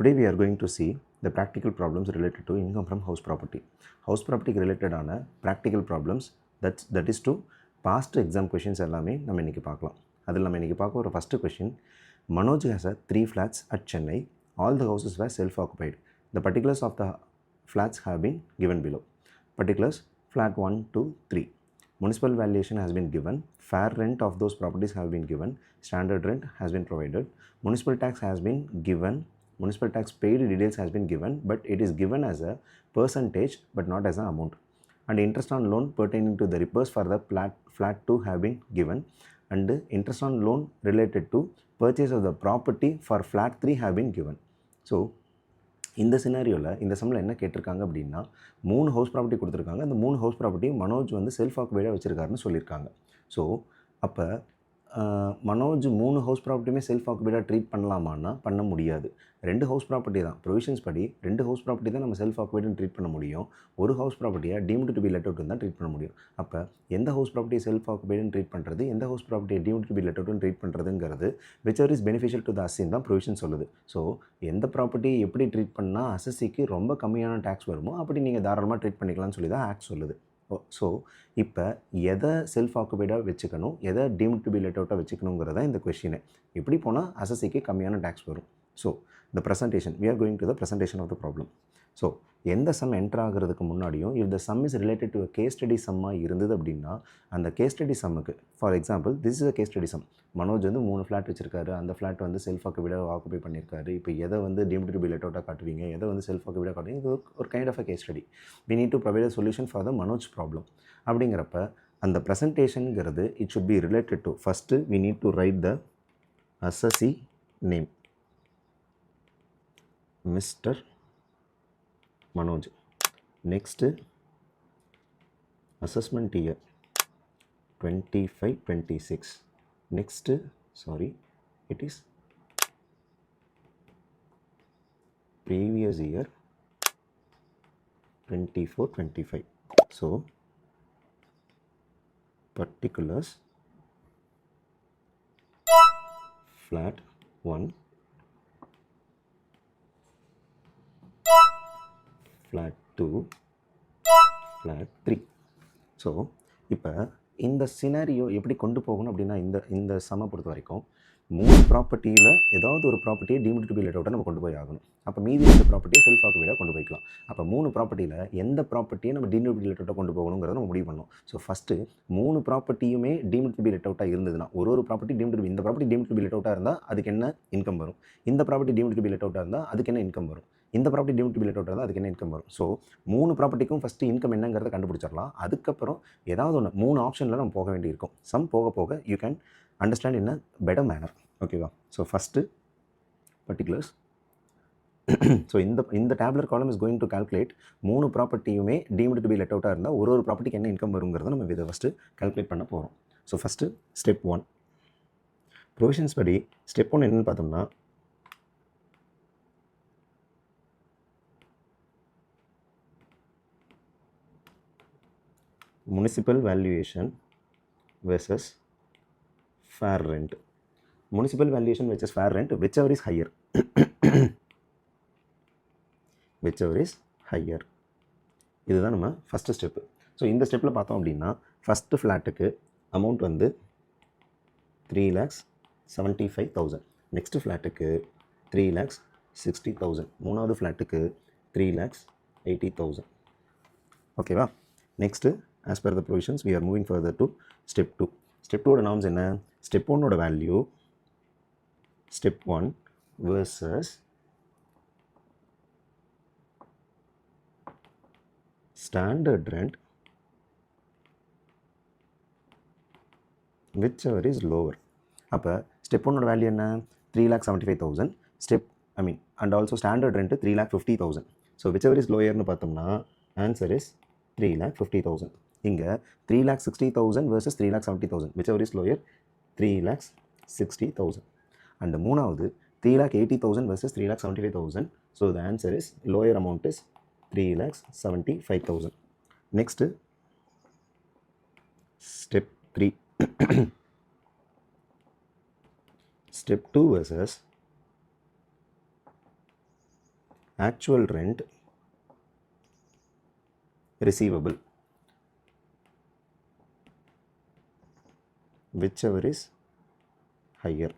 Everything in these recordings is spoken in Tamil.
Today we are going to see the practical problems related to income from house property. House property related ஆன practical problems that is to past exam questions எல்லாமே நம்ம இன்னைக்கு பார்க்கலாம். அதில் நம்ம இன்னைக்கு பார்க்க ஒரு first question. Manoj has a 3 flats at Chennai. All the houses were self-occupied. The particulars of the flats have been given below. Particulars: flat 1, 2, 3. Municipal valuation has been given. Fair rent of those properties have been given. Standard rent has been provided. Municipal tax has been given. Municipal tax paid details has been given, but it is given as a percentage but not as an amount. And interest on loan pertaining to the repairs for the flat 2 have been given, and interest on loan related to purchase of the property for flat 3 have been given. So இந்த சினாரியோவில் இந்த சம்மில் என்ன கேட்டிருக்காங்க அப்படின்னா 3 ஹவுஸ் ப்ராப்பர்ட்டி கொடுத்துருக்காங்க. அந்த 3 ஹவுஸ் ப்ராப்பர்ட்டியும் மனோஜ் வந்து செல்ஃப் ஆக்குபைடாக வச்சுருக்காருன்னு சொல்லியிருக்காங்க. ஸோ அப்போ மனோஜ் 3 ஹவுஸ் ப்ராப்பர்ட்டியுமே செல்ஃப் ஆக்குபைடாக ட்ரீட் பண்ணலாமான்னா பண்ண முடியாது. 2 ஹவுஸ் ப்ராப்பர்ட்டி தான் ப்ரொவிஷன்ஸ் படி 2 ஹவுஸ் ப்ராப்பர்ட்டி தான் நம்ம செல்ஃப் ஆக்குபைடுன்னு ட்ரீட் பண்ண முடியும். ஒரு ஹவுஸ் ப்ராப்பர்ட்டியை டீம்டு டு பி லெட் அவுட்னு தான் ட்ரீட் பண்ண முடியும். அப்போ எந்த ஹவுஸ் ப்ராப்பர்ட்டியை செல்ஃப் ஆக்குபைடுன்னு ட்ரீட் பண்ணுறது, எந்த ஹவுஸ் ப்ராப்பர்ட்டியை டீம்டு டு பி லெட் அவுட்னு ட்ரீட் பண்ணுறதுங்கிறது whichever is beneficial to the assessee தான் ப்ரொவிஷன் சொல்லுது. ஸோ எந்த ப்ராப்பர்ட்டி எப்படி ட்ரீட் பண்ணால் அசஸிக்கு ரொம்ப கம்மியான டேக்ஸ் வருமோ அப்படி நீங்கள் தாராளமாக ட்ரீட் பண்ணிக்கலாம்னு சொல்லி தான் ஆக்ட் சொல்லுது. ஸோ இப்போ எதை செல்ஃப் ஆக்குபைடாக வச்சுக்கணும், எதை டீம்டு டு பி லெட் அவுட்டாக வச்சுக்கணுங்கிறத இந்த கொஷினு. எப்படி போனால் அசஸிக்கு கம்மியான டேக்ஸ் வரும். So the presentation, we are going to the presentation of the problem. So எந்த சம் என்டர் ஆகிறதுக்கு முன்னாடியும் if the sum is related to a case study சம்மாக இருந்தது அப்படின்னா அந்த கேஸ் ஸ்டடி சம்முக்கு, for example this is a case study sum. Manoj வந்து 3 ஃப்ளாட் வச்சிருக்காரு, அந்த ஃப்ளாட் வந்து செல்ஃப் ஆக்குபைடாக ஆக்குபை பண்ணியிருக்காரு. இப்போ எதை வந்து டீம்டு டு பி லெட் அவுட்டாக காட்டுவீங்க, எதை வந்து செல்ஃப் ஆக்குபைடாக காட்டுவீங்க, இது ஒரு kind of a case study. we need to provide a solution for the Manoj problem. அப்படிங்கிறப்ப அந்த ப்ரெசன்டேஷனுங்கிறது it should be related to, first we need to write the assessee name, Mr. Manoj. Next, assessment year 25-26. Next, sorry, it is previous year 24-25. So particulars: flat 1, flat 2, flat 3. So இப்போ இந்த சினாரியோ எப்படி கொண்டு போகணும் அப்படின்னா இந்த சம்மை பொறுத்த வரைக்கும் 3 ப்ராப்பர்ட்டியில் ஏதாவது ஒரு ப்ராப்பர்ட்டியை டீம்டு டு பி லெட் அவுட்டாக நம்ம கொண்டு போய் ஆகணும். அப்போ மீதி 2 ப்ராப்பர்ட்டியை செல்ஃப் ஆக்குபைடாக கொண்டு போய்க்கலாம். அப்போ 3 ப்ராப்பர்ட்டியில் எந்த ப்ராப்பர்ட்டியை நம்ம டீம்டு டு பி லெட் அவுட்டாக கொண்டு போகணுங்கிறத நம்ம முடிவு பண்ணணும். ஸோ ஃபஸ்ட்டு 3 ப்ராப்பர்ட்டியுமே டீம்டு டு பி லெட் அவுட்டாக இருந்ததுன்னா ஒரு ப்ராப்பர்ட்டி டீம்டு டு பி, இந்த property deemed to be let அவுட்டாக இருந்தால் அதுக்கு என்ன இன்கம் வரும், இந்த property deemed to be let அவுட்டாக இருந்தால் அதுக்கு என்ன இன்கம் வரும், இந்த property deemed to be let அவுட்டாக இருந்தால் அதுக்கு என்ன இன்கம் வரும். ஸோ 3 ப்ராப்பர்ட்டிக்கும் ஃபஸ்ட்டு இன்கம் என்னங்கிறத கண்டுபிடிச்சிடலாம். அதுக்கப்புறம் ஏதாவது ஒன்று 3 ஆப்ஷனில் நம்ம போக வேண்டியிருக்கும். சம் போக போக you can understand in a better manner. ஓகேவா? So first particulars. ஸோ இந்த tabular column is going to calculate 3 ப்ராப்பர்ட்டியுமே டீம்டு டு பி லெட் அவுட்டாக இருந்தால் ஒரு ப்ராப்பர்ட்டிக்கு என்ன இன்கம் வருங்கிறத நம்ம இதை ஃபஸ்ட்டு கால்குலேட் பண்ண போகிறோம். ஸோ ஃபஸ்ட்டு ஸ்டெப் 1 ப்ரொவிஷன்ஸ் படி ஸ்டெப் 1 என்னென்னு பார்த்தோம்னா municipal valuation versus fair rent. Municipal valuation versus fair rent, whichever is higher. whichever is higher. இதுதான் நம்ம ஃபஸ்ட்டு ஸ்டெப்பு. ஸோ இந்த ஸ்டெப்பில் பார்த்தோம் அப்படின்னா ஃபஸ்ட்டு ஃப்ளாட்டுக்கு அமௌண்ட் வந்து 3,75,000. நெக்ஸ்ட்டு ஃப்ளாட்டுக்கு 3,60,000. மூணாவது ஃப்ளாட்டுக்கு 3,80,000. ஓகேவா? Next as per the provisions we are moving further to step 2. step 2 ஓட நார்ம்ஸ் என்ன? step 1 ஓட value step 1 versus standard rent whichever is lower. அப்போ step 1 ஓட வேல்யூ என்ன? 3,75,000. step and also standard rent 3,50,000. so whichever is lower னு பார்த்தோம்னா answer is 3,50,000. இங்கே 3,60,000 versus 3,70,000. whichever is lower, 3,60,000. and மூணாவது 3,80,000 versus 3,75,000. so the answer is lower amount is 3,75,000. next step 3 step 2 versus actual rent receivable whichever is higher.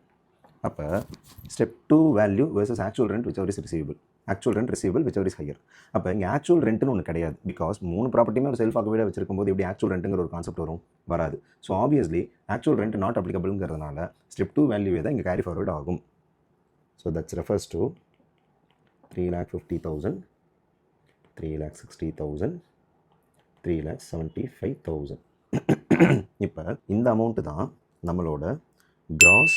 அப்போ step 2 value versus actual rent whichever is receivable. Actual rent receivable whichever is higher. அப்போ இங்கே ஆக்சுவல் ரெண்ட்னு ஒன்று கிடையாது. பிகாஸ் 3 ப்ராப்பர்ட்டியுமே ஒரு செல்ஃப் ஆக்குபைடாக வச்சிருக்கும் போது எப்படி ஆக்சுவல் ரெண்ட்டுங்கிற ஒரு கான்செப்ட் வரும்? வராது. So obviously actual rent not அப்ளிகபிள்ங்கிறதுனால ஸ்டெப் 2 வேல்யூவே தான் இங்கே கேரி ஃபார்வர்ட் ஆகும். So that's refers to 3,50,000, 3,60,000, 3,75,000. இப்போ இந்த அமௌண்ட்டு தான் நம்மளோட gross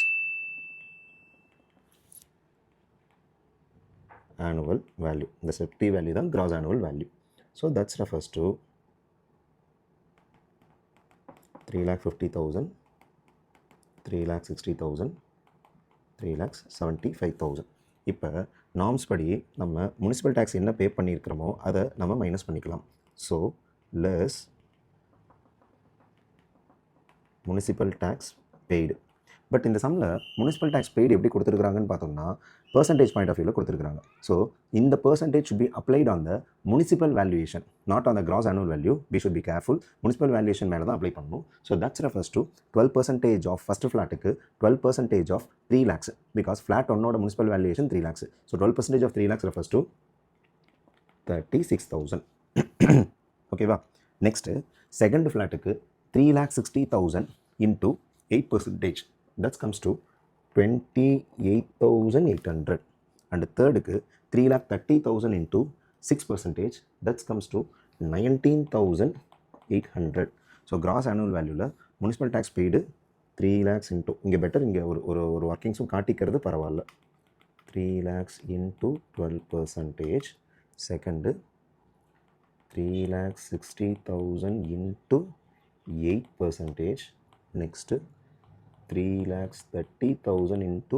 annual value. The step T value தான் gross annual value. So that's refers to 3,50,000, 3,60,000, 3,75,000. இப்போ நார்ம்ஸ் படி நம்ம முனிசிபல் டேக்ஸ் என்ன பே பண்ணியிருக்கிறோமோ அதை நம்ம மைனஸ் பண்ணிக்கலாம். So less municipal tax paid. But இந்த சம்மில் முனிசிபல் டேக்ஸ் பெய்டு எப்படி கொடுத்துருக்குறாங்கன்னு பார்த்தோம்னா percentage பாயிண்ட் ஆஃப் வியூவில் கொடுத்துருக்காங்க. ஸோ இந்த percentage should be applied on the municipal valuation, not on the gross annual value. We should be careful. municipal valuation மேலே தான் அப்ளை பண்ணணும். So that's refers to 12% of first ஃப்ளாட்டுக்கு 12% of 3 lakhs, பிகாஸ் ஃப்ளாட் ஒன்னோட municipal valuation 3 lakhs. So 12% of 3 lakhs refers to 36,000. ஓகேவா? நெக்ஸ்ட்டு செகண்ட் ஃப்ளாட்டுக்கு 3,60,000 into 8%. That comes to 28,800. And தேர்டுக்கு 3,30,000 into 6%. That comes to 19,800. So gross annual வேல்யூவில் municipal tax paid 3 lakhs into இங்கே பெட்டர் இங்கே ஒரு ஒர்க்கிங்ஸும் காட்டிக்கிறது பரவாயில்ல. 3 lakhs into 12%. Second 3,60,000 into 8%. Next 3,30,000 into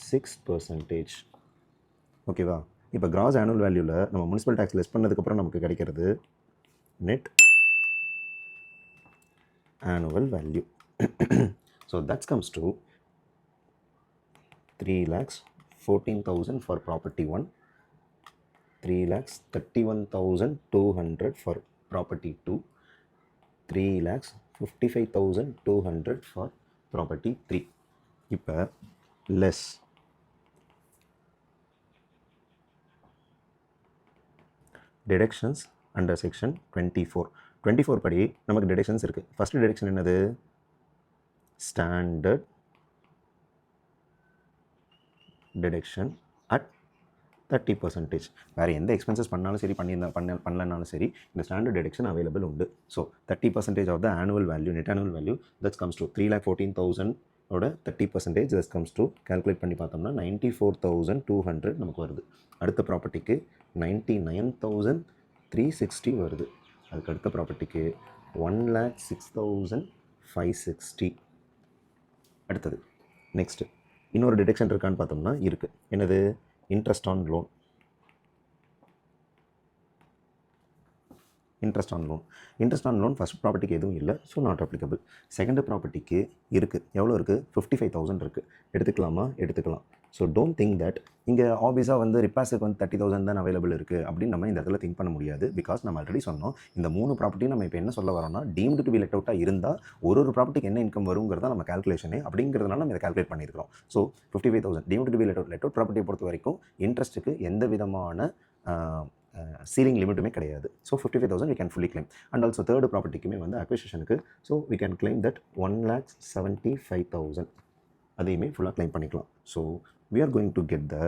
6%. ஓகேவா? இப்போ கிராஸ் ஆனுவல் வேல்யூவில் நம்ம முனிசிபல் டேக்ஸ் லெஸ் பண்ணதுக்கப்புறம் நமக்கு கிடைக்கிறது net annual value. So that's comes to 3,14,000 for property 1, 3,31,200 for property 2, 3,55,200 for property 3. இப்போ less deductions under section 24. 24 படி நமக்கு deductions இருக்குது. ஃபஸ்ட்டு deduction என்னது? standard deduction at 30%. வேறு எந்த எக்ஸ்பென்சஸ் பண்ணாலும் சரி பண்ணலனாலும் சரி இந்த ஸ்டாண்டர்ட் டிடக்ஷன் அவைலபிள் உண்டு. So 30% of the annual value, net annual value that's comes to 3,14,000 ஓட 30% தட்ஸ் கம்ஸ் டு கால்குலேட் பண்ணி பார்த்தோம்னா 94,200 நமக்கு வருது. அடுத்த ப்ராப்பர்ட்டிக்கு 99,360 வருது. அதுக்கு அடுத்த ப்ராப்பர்ட்டிக்கு 1,06,560. அடுத்தது நெக்ஸ்ட்டு இன்னொரு டிடக்ஷன் இருக்கான்னு பார்த்தோம்னா இருக்குது. என்னது? Interest on loan. Interest on loan first ப்ராப்பர்ட்டிக்கு எதுவும் இல்லை. So not applicable. செகண்ட் ப்ராப்பர்ட்டிக்கு இருக்குது. எவ்வளோ இருக்குது? 55,000 இருக்குது. எடுத்துக்கலாமா? எடுத்துக்கலாம். ஸோ டோன்ட் திங்க் தட் இங்கே ஆப்வியஸாக வந்து ரிப்பேர்ஸுக்கு வந்து 30,000 தான் அவைலபிள் இருக்குது அப்படின்னு நம்ம இந்த இடத்துல திங்க் பண்ண முடியாது. பிகாஸ் நம்ம ஆல்ரெடி சொன்னோம் இந்த 3 ப்ராப்பர்ட்டி நம்ம இப்போ என்ன சொல்ல வரோம்னா டீம்டு டு பி லெட் அவுட்டாக இருந்தால் ஒரு ப்ராப்பர்ட்டிக்கு என்ன இன்கம் வருங்கிறத நம்ம கால்குலேஷனே அப்படிங்கிறதுனால நம்ம இதை கால்குலேட் பண்ணியிருக்கிறோம். So 55,000 deemed to be let out ப்ராப்பர்ட்டியை பொறுத்த வரைக்கும் இன்ட்ரெஸ்ட்டுக்கு எந்த விதமான சீலிங் லிமிட்டுமே கிடையாது. So 55,000 we can fully claim. And also third ப்ராப்பர்ட்டிக்குமே வந்து அக்விசிஷனுக்கு so we can claim that 1,75,000 அதையுமே ஃபுல்லாக claim பண்ணிக்கலாம். So we are going to get the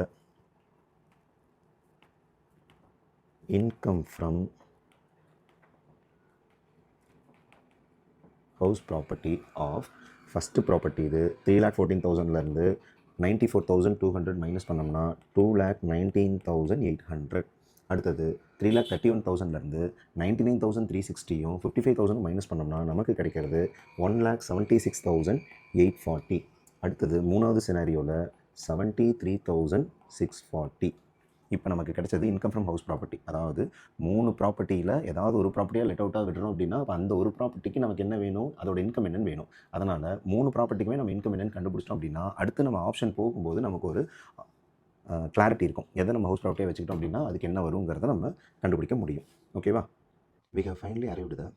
income from house property of first property இது 3,14,000லேருந்து 94,200 மைனஸ் பண்ணோம்னா 2,19,800. அடுத்தது 3,31,000லேருந்து 99,360யும் 55,000 மைனஸ் பண்ணோம்னா நமக்கு கிடைக்கிறது 1,76,840. அடுத்தது மூணாவது சினாரியோவில் 73,640. இப்போ நமக்கு கிடைச்சது இன்கம் ஃப்ரம் ஹவுஸ் ப்ராப்பர்ட்டி. அதாவது 3 ப்ராப்பர்ட்டியில் ஏதாவது ஒரு ப்ராப்பர்ட்டியாக லெட் அவுட்டாக விட்டுறோம் அப்படின்னா அப்போ அந்த ஒரு ப்ராப்பர்ட்டிக்கு நமக்கு என்ன வேணும்? அதோட இன்கம் என்னன்னு வேணும். அதனால் 3 ப்ராப்பர்ட்டிக்குமே நம்ம இன்கம் என்னன்னு கண்டுபிடிச்சிட்டோம் அப்படின்னா அடுத்து நம்ம ஆப்ஷன் போகும்போது நமக்கு ஒரு கிளாரிட்டி இருக்கும். எதை நம்ம ஹவுஸ் ப்ராப்பர்ட்டியாக வச்சுக்கிட்டோம் அப்படின்னா அதுக்கு என்ன வருங்கிறத நம்ம கண்டுபிடிக்க முடியும். ஓகேவா? We have finally arrived the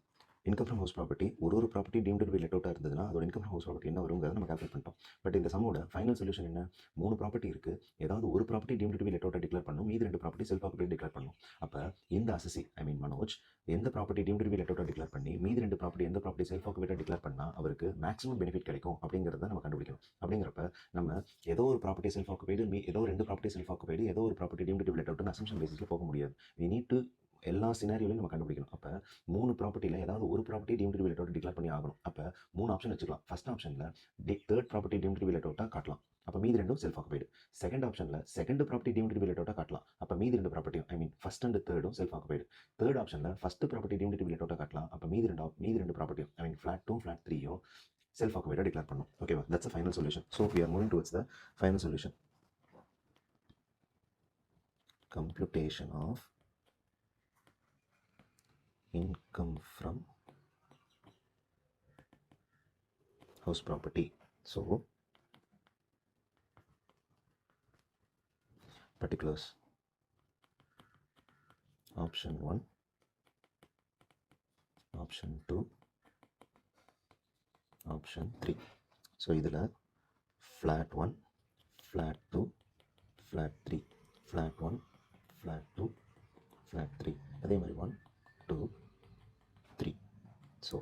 income from house property. ஒரு property deemed to be let அவுட்டாக இருந்ததுன்னா அதோட இன்கம் ஃப்ரம் ஹவுஸ் ப்ராப்பர்ட்டி என்ன வருங்கிறத நம்ம கால்குலேட் பண்ணிட்டோம். பட் இந்த சம்மோட ஃபைனல் சொல்யூஷன் என்ன? 3 ப்ராப்பர்ட்டி இருக்குது. ஏதாவது ஒரு property deemed to be let அவுட்டாக டிக்ளேர் பண்ணும், மீதி 2 ப்ராப்பர்ட்டி செல்ஃப் ஆக்குபைட் டிக்ளேர் பண்ணும். அப்போ இந்த அசசி மனோஜ் எந்த property deemed to be let அவுட்டாக டிக்ளேர் பண்ணி மீதி 2 ப்ராப்பர்ட்டி எந்த ப்ராப்பர்ட்டி செல்ஃப் ஆக்குபைட்டாக டிக்ளேர் பண்ணால் அவருக்கு மேக்ஸிமம் பெனிஃபிட் கிடைக்கும் அப்படிங்கிறத நம்ம கண்டுபிடிக்கணும். அப்படிங்கிறப்ப நம்ம ஏதோ ஒரு ப்ராப்பர்ட்டி செல்ஃப் ஆக்குபைடு, ஏதோ 2 ப்ராப்பர்ட்டி செல்ஃப் ஆக்குபைடு, ஏதோ ஒரு property deemed to be let அவுட்னு அசம்ஷன் பேசிஸில் போக முடியாது. we need to எல்லா சினாரியோலையும் நம்ம கண்டுபிடிக்கணும். அப்போ 3 ப்ராப்பர்ட்டியில் ஏதாவது ஒரு property deemed to be let out declare பண்ணி ஆகணும். அப்போ 3 ஆப்ஷன் வச்சுக்கலாம். ஃபர்ஸ்ட் ஆப்ஷனில் third property deemed to be let அவுட்டாக காட்டலாம். அப்போ மீதி 2 செல்ஃப் ஆக்குபைடு. செகண்ட் ஆப்ஷனில் second property deemed to be let அவுட்டாக காட்டலாம். அப்போ மீதி 2 ப்ராப்பர்ட்டியும் ஃபர்ஸ்ட் அண்ட் தேர்டும் செல்ஃப் ஆக்குபைடு. தேர்ட் ஆப்ஷனில் first property deemed to be let அவுட்டாக காட்டலாம். அப்போ மீதி 2 ப்ராப்பர்ட்டியும் ஃப்ளாட் 2 ஃப்ளாட் 3யும் செல்ஃப் ஆக்குபைடாக டிக்ளேர் பண்ணணும். ஓகேவா? That's a final solution. So we are moving towards the final solution. Computation of income from house property. So particulars option 1, option 2, option 3. So இதில் flat 1, flat 2, flat 3, flat 1, flat 2, flat 3, அதே மாதிரி 1, 2, 3. So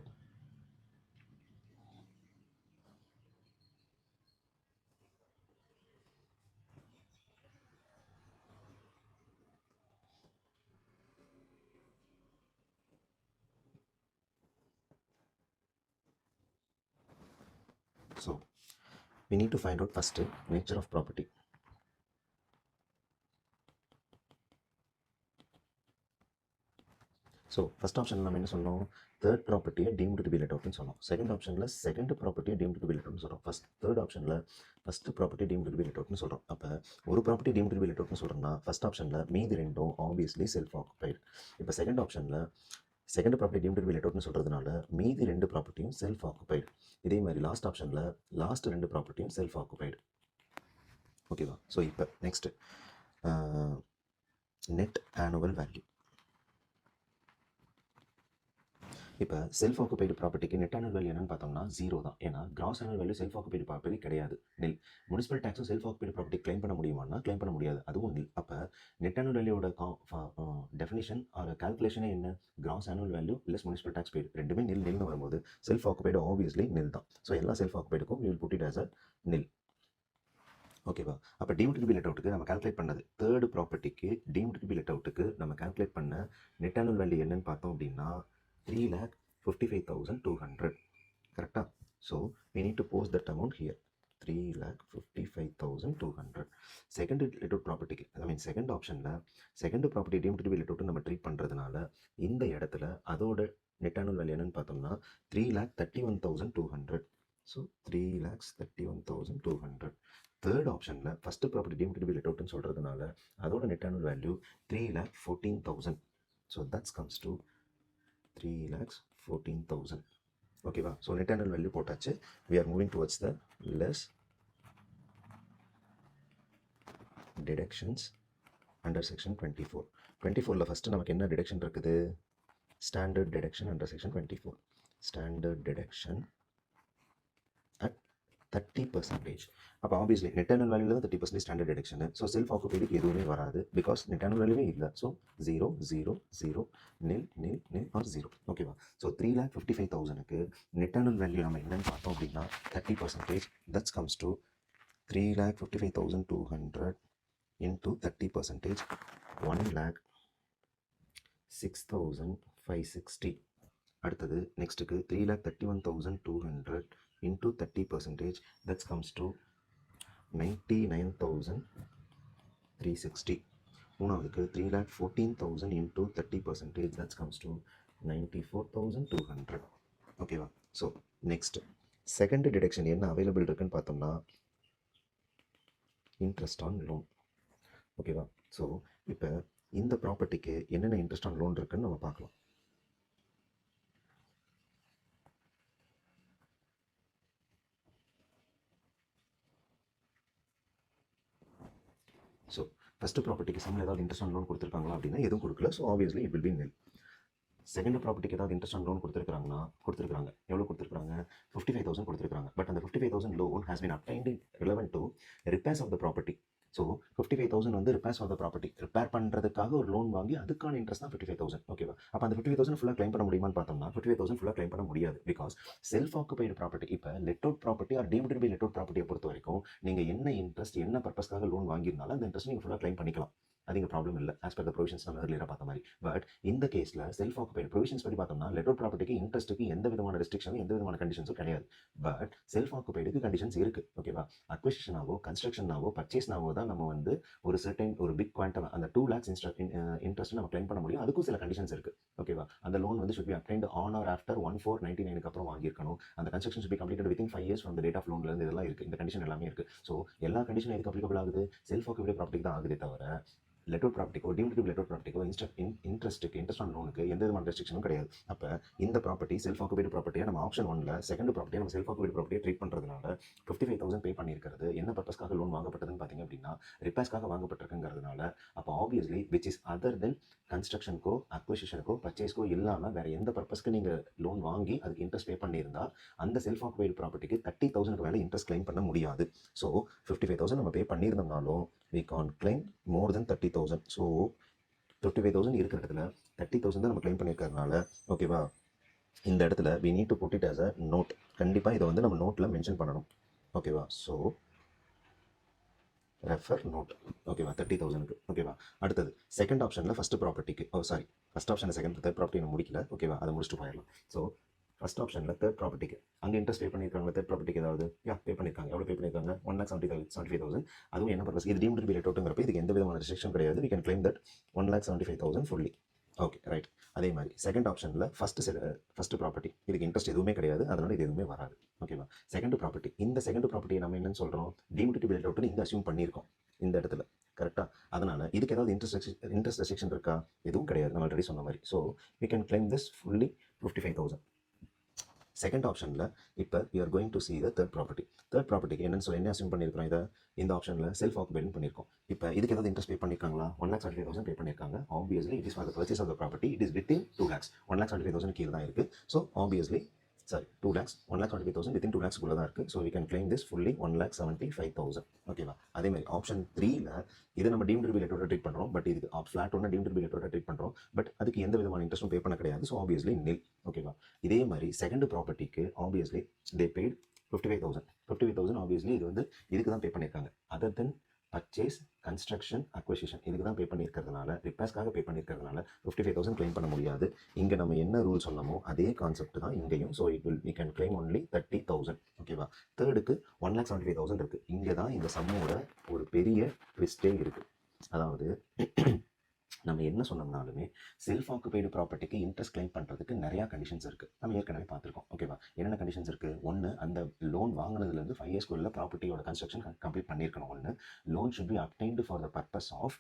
we need to find out first nature of property. So first ஆப்ஷனில் நம்ம என்ன சொன்னோம்? தேர்ட் ப்ராப்பர்ட்டியை டீம்டு டு பி லெட் அவுட்னு சொன்னோம். செகண்ட் ஆப்ஷனில் செகண்ட் ப்ராப்பர்ட்டியை டீம்டு டு பி லெட் அவுட்னு சொல்கிறோம். தேர்ட் ஆப்ஷனில் first property deemed to be let அவுட்னு சொல்கிறோம். அப்போ ஒரு property deemed to be let அவுட்னு சொல்கிறோம்னா ஃபஸ்ட் ஆப்ஷனில் மீதி 2ம் ஆப்வியஸ்லி செல்ஃப் ஆக்குபைடு. இப்போ செகண்ட் ஆப்ஷனில் second property deemed to be let அவுட்னு சொல்கிறதுனால மீதி 2 ப்ராப்பர்ட்டியும் செல்ஃப் ஆக்குபைடு. இதே மாதிரி லாஸ்ட் ஆப்ஷனில் லாஸ்ட் 2 ப்ராப்பர்ட்டியும் செல்ஃப் ஆக்குபைடு. ஓகேவா? ஸோ இப்போ நெக்ஸ்ட்டு நெட் ஆனுவல் வேல்யூ. இப்போ செல்ஃப் ஆக்குபைடு ப்ராப்பர்ட்டிக்கு நெட் ஆனுவல் வேல்யூ என்னன்னு பார்த்தோம்னா 0 தான். ஏன்னா gross annual value self occupied property கிடையாது, நில். முனிசிபல் டேக்ஸும் செல்ஃப் ஆக்குபைடு ப்ராப்பர்ட்டி கிளைம் பண்ண முடியுமானா கிளைம் பண்ண முடியாது, அதுவும் நில். அப்போ நெட் ஆனுவல் வேல்யூவோட டெஃபினிஷன் ஆர் கால்குலேஷனே என்ன? Gross annual value plus municipal tax paid ரெண்டுமே நில்னு வரும்போது செல்ஃப் ஆக்குபைடு ஆப்வியஸ்லி நில் தான். ஸோ எல்லா செல்ஃப் ஆக்குபைடுக்கும் we will put it as a nil. ஓகேவா? அப்போ டீம்டு டு பி லெட் அவுட்டுக்கு நம்ம கால்குலேட் பண்ணது தேர்ட் ப்ராப்பர்ட்டிக்கு டீம்டு டு பி லெட் அவுட்டுக்கு நம்ம கால்குலேட் பண்ண நெட் ஆனுவல் வேல்யூ என்னன்னு பார்த்தோம் அப்படின்னா 3,55,200. கரெக்டாக? So we need to post that amount here. 3,55,200. Second let out ப்ராப்பர்ட்டிக்கு செகண்ட் ஆப்ஷனில் second property deemed to be let out நம்ம ட்ரீட் பண்ணுறதுனால இந்த இடத்துல அதோட நெட் ஆனுவல் வேல்யூ என்னன்னு பார்த்தோம்னா 3,31,200. ஸோ 3,31,200. தேர்ட் ஆப்ஷனில் first property deemed to be let அவுட்னு சொல்கிறதுனால அதோட net annual value 3,14,000. So that's comes to 3,14,000. ஓகேவா? ஸோ நெட் ஆனுவல் வேல்யூ போட்டாச்சு. we are moving towards the less deductions under section 24. 24ல ஃபஸ்ட்டு நமக்கு என்ன டிடக்ஷன் இருக்குது? Standard deduction under section 24. Standard deduction at 30%. அப்போ ஆப்வியஸ்லி நெட் ஆனுவல் வேல்யூவில் தான் 30% ஸ்டாண்டர்ட் டிடக்ஷன். ஸோ செல்ஃப் ஆக்குபைடுக்கு எதுவுமே வராது, பிகாஸ் நெட் ஆனுவல் வேல்யூவே இல்லை. ஸோ 0, 0, 0, நில், நில், நில் ஆர் 0. ஓகேவா? ஸோ 3,55,000க்கு நெட் ஆனுவல் வேல்யூ நம்ம என்னன்னு பார்த்தோம் அப்படின்னா 30%. That's comes to 3,55,200 into 30%, 1,06,560. அடுத்தது நெக்ஸ்ட்டுக்கு 3,31,200 into 30%, that comes to 99,360. மூணாவதுக்கு 3,14,000 into 30%, that comes to 94,200. ஓகேவா? ஸோ நெக்ஸ்ட் செகண்ட் டிடக்ஷன் என்ன அவைலபிள் இருக்குன்னு பார்த்தோம்னா இன்ட்ரெஸ்ட் ஆன் லோன். ஓகேவா? ஸோ இப்போ இந்த ப்ராப்பர்ட்டிக்கு என்னென்ன இன்ட்ரெஸ்ட் ஆன் லோன் இருக்குன்னு நம்ம பார்க்கலாம். ஸோ ஃபஸ்ட்டு ப்ராப்பர்ட்டிக்கு சம்மில் ஏதாவது இன்ட்ரெஸ்ட் ஆன் லோன் கொடுத்துருக்காங்களா அப்படின்னா எதுவும் கொடுக்கல. So obviously it will be nil. Second ப்ராப்பர்ட்டிக்கு ஏதாவது இன்ட்ரெஸ்ட் ஆன் லோன் கொடுத்துருக்காங்க. எவ்வளோ கொடுத்துருக்காங்க? 55,000 கொடுத்துருக்காங்க. பட் அந்த 55,000 loan has been obtained relevant to repairs of the property. So 55,000 வந்து repairs of the property, repair பண்ணுறதுக்காக ஒரு லோன் வாங்கி அதுக்கான இன்ட்ரெஸ்ட் தான் 55,000. ஓகேவா? அப்போ அந்த 55,000 ஃபுல்லாக க்ளைம் பண்ண முடியுமான்னு பார்த்தோம்னா 55,000 ஃபுல்லாக க்ளைம் பண்ண முடியாது. பிகாஸ் செல்ஃப் ஆக்குபைடு ப்ராப்பர்ட்டி, இப்போ let out property are deemed to be let out ப்ராப்பர்ட்டியை பொறுத்த வரைக்கும் நீங்கள் என்ன இன்ட்ரெஸ்ட் என்ன பர்பஸ்க்காக லோன் வாங்கியிருந்தாலும் அந்த இன்ட்ரெஸ்ட் நீங்கள் ஃபுல்லாக க்ளைம் பண்ணிக்கலாம். அது இங்கே ப்ராப்ளம் இல்லை, ஆஸ் பர் த ப்ரொவிஷன்ஸ் நம்ம ஏர்லியராக பார்த்த மாதிரி. பட் இந்த கேஸில் செல்ஃப் ஆக்குபைடு ப்ரொவிஷன்ஸ் படி பார்த்தோம்னா லெட் அவுட் ப்ராப்பர்ட்டிக்கு இன்ட்ரெஸ்ட்டுக்கு எந்த விதமான ரெஸ்ட்ரிக்ஷனும் எந்த விதமான கண்டிஷன்ஸும் கிடையாது. பட் செல்ஃப் ஆக்குபைடுக்கு கண்டிஷன்ஸ் இருக்குது. ஓகேவா? அக்விசிஷனாவோ கன்ஸ்ட்ரக்ஷனாவோ பர்ச்சேஸ்னாவோ தான் நம்ம வந்து ஒரு சர்டன் ஒரு பிக் குவாண்டம் அந்த 2 lakhs இன்ட்ரெஸ்ட் நம்ம கிளைம் பண்ண முடியும். அதுக்கும் சில கண்டிஷன்ஸ் இருக்குது. ஓகேவா? அந்த லோன் வந்து should be obtained on or after 1/4/99 அப்புறம் வாங்கியிருக்கணும். அந்த construction should be completed within 5 years from the date of லோன்லேருந்து இதெல்லாம் இருக்குது. இந்த கண்டிஷன் எல்லாமே இருக்குது. ஸோ எல்லா கண்டிஷனும் எதுக்கு அப்ளிகபிள் ஆகுது? செல்ஃப் ஆக்குபைடு ப்ராப்பர்ட்டிக்கு தான் ஆகுதே தவிர லெட் அவுட் ப்ராப்பர்ட்டிக்கோ deemed to be let out ப்ராப்பர்ட்டிக்கோ இன்ட்ரெஸ்ட் ஆன் லோனுக்கு எந்த விதமான ரெஸ்ட்ரிக்ஷனும் கிடையாது. அப்போ இந்த ப்ராப்பர்ட்டி செல்ஃப் ஆக்குபைடு ப்ராப்பர்ட்டியை நம்ம ஆப்ஷன் 1ல செகண்ட் ப்ராப்பர்ட்டியை நம்ம செல்ஃப் ஆக்குபைடு ப்ராப்பர்ட்டியை ட்ரீட் பண்ணுறதுனால 55,000 பே பண்ணியிருக்கிறது என்ன பர்பஸ்க்காக லோன் வாங்கப்பட்டதுன்னு பார்த்தீங்க அப்படின்னா ரிப்பேர்ஸ்க்காக வாங்கப்பட்டிருக்குங்கிறதுனால அப்போ ஆப்வியஸ்லி விச் இஸ் அதர் தென் கன்ஸ்ட்ரக்ஷனுக்கோ அக்விசிஷனுக்கோ பர்ச்சேஸ்க்கோ இல்லாமல் வேறு எந்த பர்பஸ்க்கு நீங்கள் லோன் வாங்கி அதுக்கு இன்ட்ரெஸ்ட் பே பண்ணியிருந்தா அந்த செல்ஃப் ஆக்குபைடு ப்ராப்பர்ட்டிக்கு 30,000 மேலே இன்ட்ரெஸ்ட் கிளைம் பண்ண முடியாது. ஸோ 55,000 நம்ம பே பண்ணியிருந்தோம்னாலும் we can't claim more than 30,000. So 55,000 இருக்கிற இடத்துல 30,000 தான் நம்ம கிளைம் பண்ணியிருக்கிறதுனால ஓகேவா, இந்த இடத்துல we need to put it as a note. கண்டிப்பாக இதை வந்து நம்ம நோட்டில் மென்ஷன் பண்ணணும். ஓகேவா? So refer note. ஓகேவா? 30,000க்கு. ஓகேவா? அடுத்தது செகண்ட் ஆப்ஷனில் ஃபஸ்ட்டு ப்ராப்பர்ட்டிக்கு ஃபஸ்ட் ஆப்ஷனில் செகண்ட் தேர்ட் ப்ராப்பர்ட்டி நம்ம முடிக்கல. ஓகேவா? அதை முடிச்சுட்டு போயிடலாம். ஸோ ஃபஸ்ட் ஆப்ஷனில் தேர்ட் ப்ராப்பர்ட்டிக்கு அங்கே இன்ட்ரெஸ்ட் பே பண்ணியிருக்காங்க. தேர்ட் ப்ராப்பர்ட்டிக்கு ஏதாவது பே பண்ணியிருக்காங்க. எவ்வளோ பே பண்ணியிருக்காங்க? 1,75,000. அதுவும் என்ன பர்பஸ்? இது டீம்டு டு பி லெட் அவுட்ங்கிறப்ப இதுக்கு எந்த விதமான ரெஸ்ட்ரிக்ஷன் கிடையாது. we can claim that 1,75,000 fully. Okay right. அதே மாதிரி செகண்ட் ஆப்ஷனில் ஃபஸ்ட்டு ப்ராப்பர்ட்டி இதுக்கு இன்ட்ரெஸ்ட் எதுவுமே கிடையாது, அதனால இது எதுவுமே வராது. ஓகேவா? செகண்ட் ப்ராப்பர்ட்டி, இந்த செகண்ட் ப்ராப்பர்ட்டியை நம்ம என்னன்னு சொல்கிறோம்? டீம்டு டு பி லெட் அவுட்னு இங்கே அசியூம் பண்ணியிருக்கோம் இந்த இடத்துல. கரெக்டாக? அதனால் இதுக்கு ஏதாவது இன்ட்ரெஸ்ட் ரெஸ்ட்ரிக்ஷன் இருக்கா? எதுவும் கிடையாது, நம்ம ஆல்ரெடி சொன்ன மாதிரி. So we can claim this fully 55,000. Second ஆப்ஷனில் இப்போ we are going to see the third property. Third ப்ராப்பர்ட்டிக்கு என்ன அசியூம் பண்ணியிருக்கிறோம்? இதை இந்த ஆப்ஷனில் செல்ஃப் ஆக்குபைடுன்னு பண்ணியிருக்கோம். இப்போ இதுக்கு ஏதாவது இன்ட்ரெஸ்ட் பே பண்ணியிருக்காங்களா? 1,75,000 பே பண்ணியிருக்காங்க. Obviously it is for the purchase of the property. It is within 2 lakhs. 1,75,000 கீழே தான் இருக்குது. So obviously 2 lakhs 1,25,000 within 2 lakhs குள்ள தான் இருக்குது. So we can claim this fully 1,75,000. ஓகேவா? அதே மாதிரி ஆப்ஷன் 3ல இதை நம்ம deemed to be let out treat பண்ணுறோம். பட் இதுக்கு ஃப்ளாட் ஒன்று deemed to be let out treat பண்ணுறோம். பட் அதுக்கு எந்த விதமான இன்ட்ரெஸ்ட்டும் பே பண்ண கிடையாது. So obviously nil. ஓகேவா? இதே மாதிரி செகண்ட் ப்ராப்பர்ட்டிக்கு ஆப்வியஸ்லி தே பெய்ட் 55,000. 55,000 ஆப்வியஸ்லி இது வந்து இதுக்கு தான் பே பண்ணியிருக்காங்க. Other then purchase construction acquisition இதுக்கு தான் பே பண்ணியிருக்கிறதுனால ரிப்பேர்ஸ்க்காக பே பண்ணியிருக்கிறதுனால 55,000 கிளைம் பண்ண முடியாது. இங்கே நம்ம என்ன ரூல் சொன்னமோ அதே கான்செப்ட் தான் இங்கேயும். So we can claim only 30,000. ஓகேவா? தேர்டுக்கு 1,75,000 இருக்குது. இங்கே தான் இந்த சம்மோட ஒரு பெரிய ட்விஸ்டே இருக்குது. அதாவது நம்ம என்ன சொன்னோம்னாலுமே செல்ஃப் ஆக்குபைடு ப்ராப்பர்ட்டிக்கு இன்ட்ரெஸ்ட் கிளைம் பண்ணுறதுக்கு நிறையா கண்டிஷன்ஸ் இருக்குது. நம்ம ஏற்கனவே பார்த்துருக்கோம். ஓகேவா? என்னென்ன கண்டிஷன்ஸ் இருக்குது? ஒன்று, அந்த லோன் வாங்கினதுலேருந்து 5 years குள்ள ப்ராப்பர்ட்டியோட கன்ஸ்ட்ரக்ஷன் கம்ப்ளீட் பண்ணியிருக்கணும். ஒன்று, loan should be obtained for the purpose of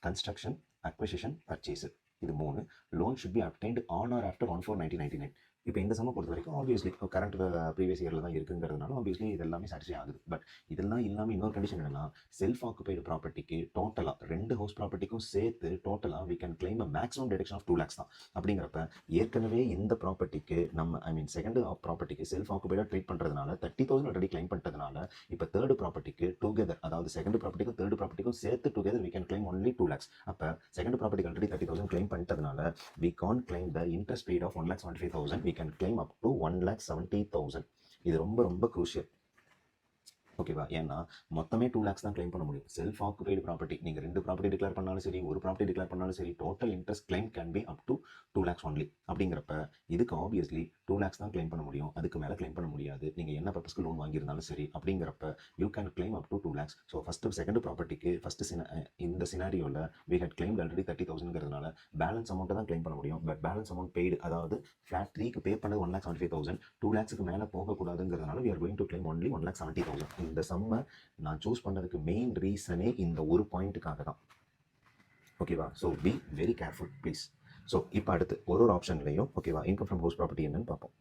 construction acquisition purchase. இது 3. Loan should be obtained on or after 1/4/1999. இப்போ இந்த சம்ம பொறுத்த வரைக்கும் ஆப்வியஸ்லி கரண்ட் ப்ரீவியஸ் இயரில் தான் இருக்குங்கிறதுனால ஆப்வியஸ்லி இது எல்லாமே சாட்டிஸ்ஃபை ஆகுது. பட் இதெல்லாம் இல்லாமல் இன்னொரு கண்டிஷன் என்னன்னா செல்ஃப் ஆக்குபைடு ப்ராப்பர்ட்டிக்கு டோட்டலாக 2 ஹவுஸ் ப்ராப்பர்ட்டிக்கும் சேர்த்து டோட்டலாக we can claim a maximum deduction of 2 lakhs தான். அப்படிங்கிறப்ப ஏற்கனவே இந்த ப்ராப்பர்ட்டிக்கு நம்ம செகண்ட் ப்ராப்பர்ட்டிக்கு செல்ஃப் ஆக்குபைடாக ட்ரீட் பண்ணுறதுனால 30,000 ஆல்ரெடி கிளைம் பண்ணிட்டதுனால இப்போ தேர்ட் ப்ராப்பர்ட்டிக்கு டுகெதர், அதாவது செகண்ட் ப்ராப்பர்ட்டிக்கும் தேர்ட் ப்ராப்பர்ட்டிக்கும் சேர்த்து together we can claim only 2 lakhs. அப்போ செகண்ட் ப்ராப்பர்ட்டிக்கு ஆல்ரெடி 30,000 கிளைம் பண்ணிட்டதுனால we can't claim the interest paid of 1,75,000. we can claim up to 1,70,000. இது ரொம்ப ரொம்ப க்ரூஷியல். ஓகேவா? ஏன்னா மொத்தமே 2 lakhs தான் கிளைம் பண்ண முடியும். செல்ஃப் ஆக்குபைடு ப்ராப்பர்ட்டி நீங்கள் 2 ப்ராப்பர்ட்டி டிக்ளேர் பண்ணாலும் சரி, ஒரு ப்ராப்பர்ட்டி டிக்ளேர் பண்ணாலும் சரி, total interest claim can be up to 2 lakhs only. அப்படிங்கிறப்ப இதுக்கு ஆப்வியஸ்லி 2 lakhs தான் கிளைம் பண்ண முடியும். அதுக்கு மேலே கிளைம் பண்ண முடியாது. நீங்கள் என்ன பர்பஸ்க்கு லோன் வாங்கியிருந்தாலும் சரி. அப்படிங்கிறப்ப you can claim up to 2 lakhs. So first second ப்ராப்பர்ட்டிக்கு இந்த சினாரியோவில் we had claimed ஆல்ரெடி 30,000ங்கிறதுனால பேலன்ஸ் அமௌண்ட்டை தான் கிளைம் பண்ண முடியும். பட் பேலன்ஸ் அமௌண்ட் பெய்டு, அதாவது ஃப்ளாட் 3க்கு பே பண்ணது 1,75,000, 2 lakhsக்கு மேலே போகக்கூடாதுங்கிறதுனால we are going to claim only 1,70,000. இந்த சம்மை நான் சூஸ் பண்ணதுக்கு மெயின் ரீசனே இந்த ஒரு பாயிண்ட்டுக்காக தான். ஓகேவா? So be very careful please. So இப்போ அடுத்து ஒரு ஆப்ஷன்லையும் ஓகேவா இன்கம் ஃப்ரம் ஹவுஸ் ப்ராப்பர்ட்டி என்னன்னு பார்ப்போம்.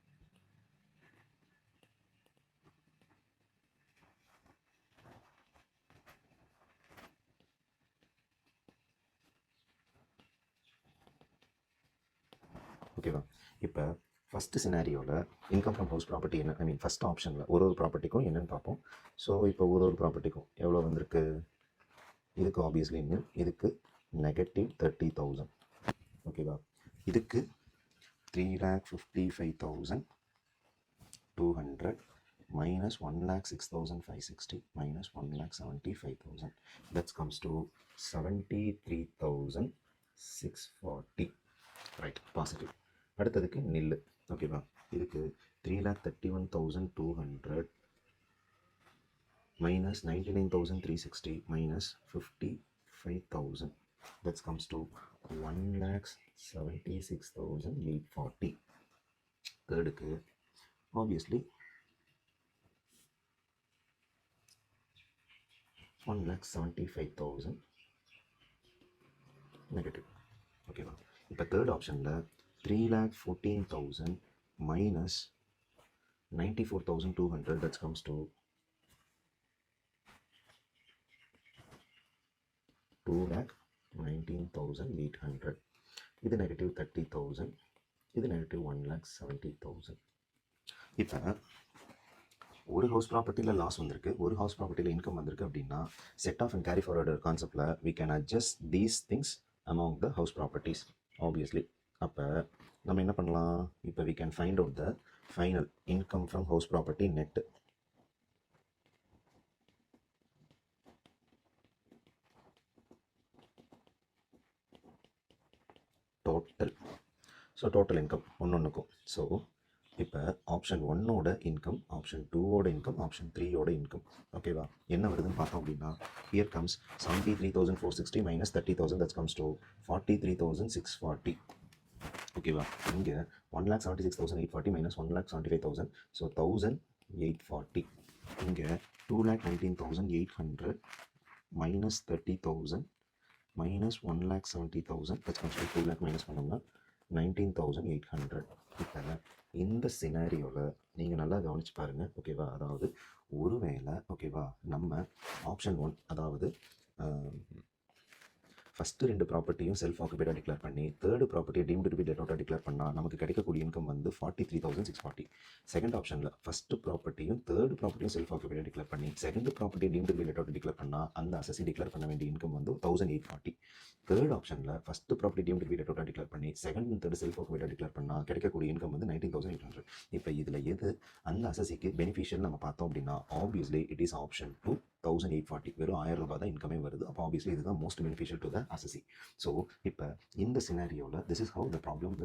ஓகேவா? இப்போ ஃபஸ்ட்டு சினாரியோவில் இன்கம் ஃப்ரம் ஹவுஸ் ப்ராப்பர்ட்டி என்ன, ஐ மீன் ஃபஸ்ட் ஆப்ஷனில் ஒரு ப்ராப்பர்ட்டிக்கும் என்னென்னு பார்ப்போம். ஸோ இப்போ ஒரு ப்ராப்பர்ட்டிக்கும் எவ்வளோ வந்திருக்கு, இதுக்கு ஆப்வியஸ்லி இதுக்கு -30,000. ஓகேவா? இதுக்கு 3,55,200 minus 1,06,560 minus 1,75,000. That comes to 73,640. Right, positive. அடுத்ததுக்கு நில்லு. ஓகேவா? இதுக்கு 3,31,200 minus 99,360 minus 55,000. That comes to 1,76,840. தேர்டுக்கு obviously 1,75,000 negative. ஓகேவா? இப்போ தேர்ட் ஆப்ஷனில் 3,14,000 மைனஸ் 94,200. that comes to 2,19,800. இது -30,000, இது -1,70,000. இப்போ ஒரு ஹவுஸ் ப்ராப்பர்ட்டியில் லாஸ் வந்திருக்கு, ஒரு ஹவுஸ் ப்ராப்பர்ட்டியில் இன்கம் வந்திருக்கு அப்படின்னா set off and carry forward கான்செப்டில் we can adjust these things among the house properties obviously. அப்போ நம்ம என்ன பண்ணலாம், இப்போ we can find out the final income from house property net. Total. So total income ஒன்றுக்கும். ஸோ இப்போ ஆப்ஷன் 1ஓட இன்கம், ஆப்ஷன் 2ஓட இன்கம், ஆப்ஷன் 3ஓட இன்கம். ஓகேவா? என்ன வருதுன்னு பார்த்தோம் அப்படின்னா here comes 73,460 minus 30,000. that comes to 43,640. ஓகேவா? இங்கே 1,76,840 minus 1,75,000. ஸோ 1,840. இங்கே 2,19,800 minus 30,000 minus 1,70,000. that comes to 2 lakh minus பண்ணோம்னா 19,800. இப்போ இந்த சினாரியோவில் நீங்கள் நல்லா கவனிச்சு பாருங்கள். ஓகேவா? அதாவது ஒருவேளை ஓகேவா நம்ம ஆப்ஷன் 1 அதாவது ஃபஸ்ட்டு 2 ப்ராப்பர்ட்டியும் செல்ஃப் ஆக்குபைடாக டிக்ளேர் பண்ணி தேர்டு ப்ராப்பர்ட்டியை டீம்டு டு பி லெட் அவுட்டாக டிக்ளேர் பண்ணால் நமக்கு கிடைக்கக்கூடிய இன்கம் வந்து 43,640. செகண்ட் ஆப்ஷனில் ஃபஸ்ட்டு ப்ராப்பர்ட்டியும் தேர்டு ப்ராப்பர்ட்டியும் செல்ஃப் ஆக்குபைடாக டிக்ளேர் பண்ணி செகண்ட் ப்ராப்பர்ட்டியை deemed to be let out declare பண்ணால் அந்த அசசி டிக்ளேர் பண்ண வேண்டிய இன்கம் வந்து 1,840. தேர்ட் ஆப்ஷனில் first property deemed to be let அவுட்டாக டிக்ளேர் பண்ணி செகண்ட் அண்ட் தேர்டு செல்ஃப் ஆக்குபைடாக டிக்ளேர் பண்ணால் கிடைக்கக்கூடிய இன்கம் வந்து 19,800. இப்போ இதில் எது அந்த அசசிக்கு பெனிஃபிஷியல் நம்ம பார்த்தோம் அப்படின்னா ஆப்வியஸ்லி இட் இஸ் ஆப்ஷன் 2, 1,840. வெறும் 1,000 ரூபாய் தான் இன்கமே வருது. அப்போ ஆப்வியஸ்லி இதுதான் most beneficial to the assessee. So இப்போ இந்த சினாரியோவில் this is how the problem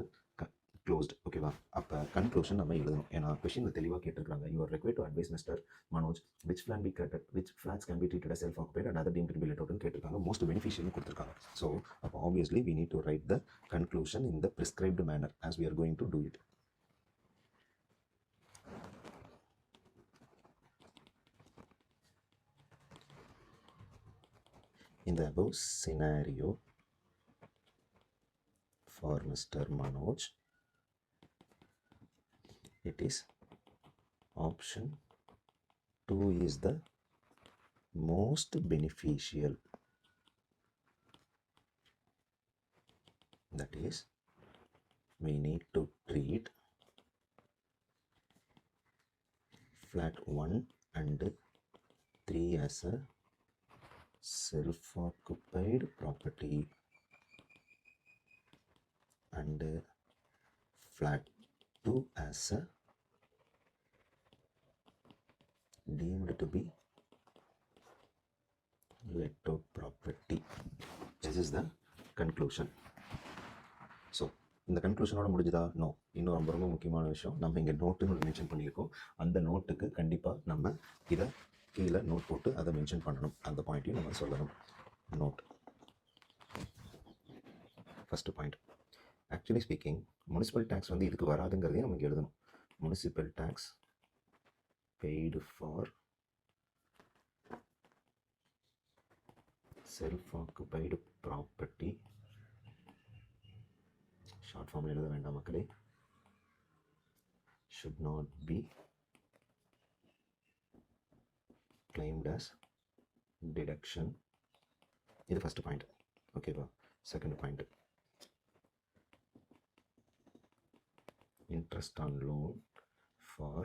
closed. ஓகேவா? அப்போ கன்க்ளூஷன் நம்ம எழுதணும். ஏன்னா கொஷினில் தெளிவாக கேட்டிருக்காங்க, you are required to advise mister Manoj which plan be கட்டட் which flats can be treated as self occupied and other deemed to be let அவுட்னு கேட்டிருக்காங்க. மோஸ்ட் பெனிஃபிஷியல்னு கொடுத்துருக்காங்க. ஸோ அப்போ obviously we need to write the conclusion in the prescribed manor as we are going to do it. In the above scenario for Mr. Manoj, it is option 2 is the most beneficial. That is, we need to treat flat 1 and 3 as a self-occupied property and flat 2 as a deemed to be let out property. This is the conclusion. So இந்த கன்க்ளூஷனோட முடிஞ்சுதா? நோ. இன்னும் ரொம்ப ரொம்ப முக்கியமான விஷயம், நம்ம இங்கே நோட்டுன்னு ஒரு மென்ஷன் பண்ணியிருக்கோம். அந்த நோட்டுக்கு கண்டிப்பாக நம்ம இதை கீழே நோட் போட்டு அதை மென்ஷன் பண்ணணும். அந்த பாயிண்ட்டையும் நம்ம சொல்லணும். Note first point, actually speaking municipal tax வந்து இதுக்கு வராதுங்கிறதையும் நமக்கு எழுதணும். Municipal tax paid for self occupied property, short ஃபார்மில் எழுத வேண்டாம் மக்களே, should not be claimed as deduction. இது ஃபஸ்ட்டு பாயிண்ட். ஓகேவா? Second point, interest on loan for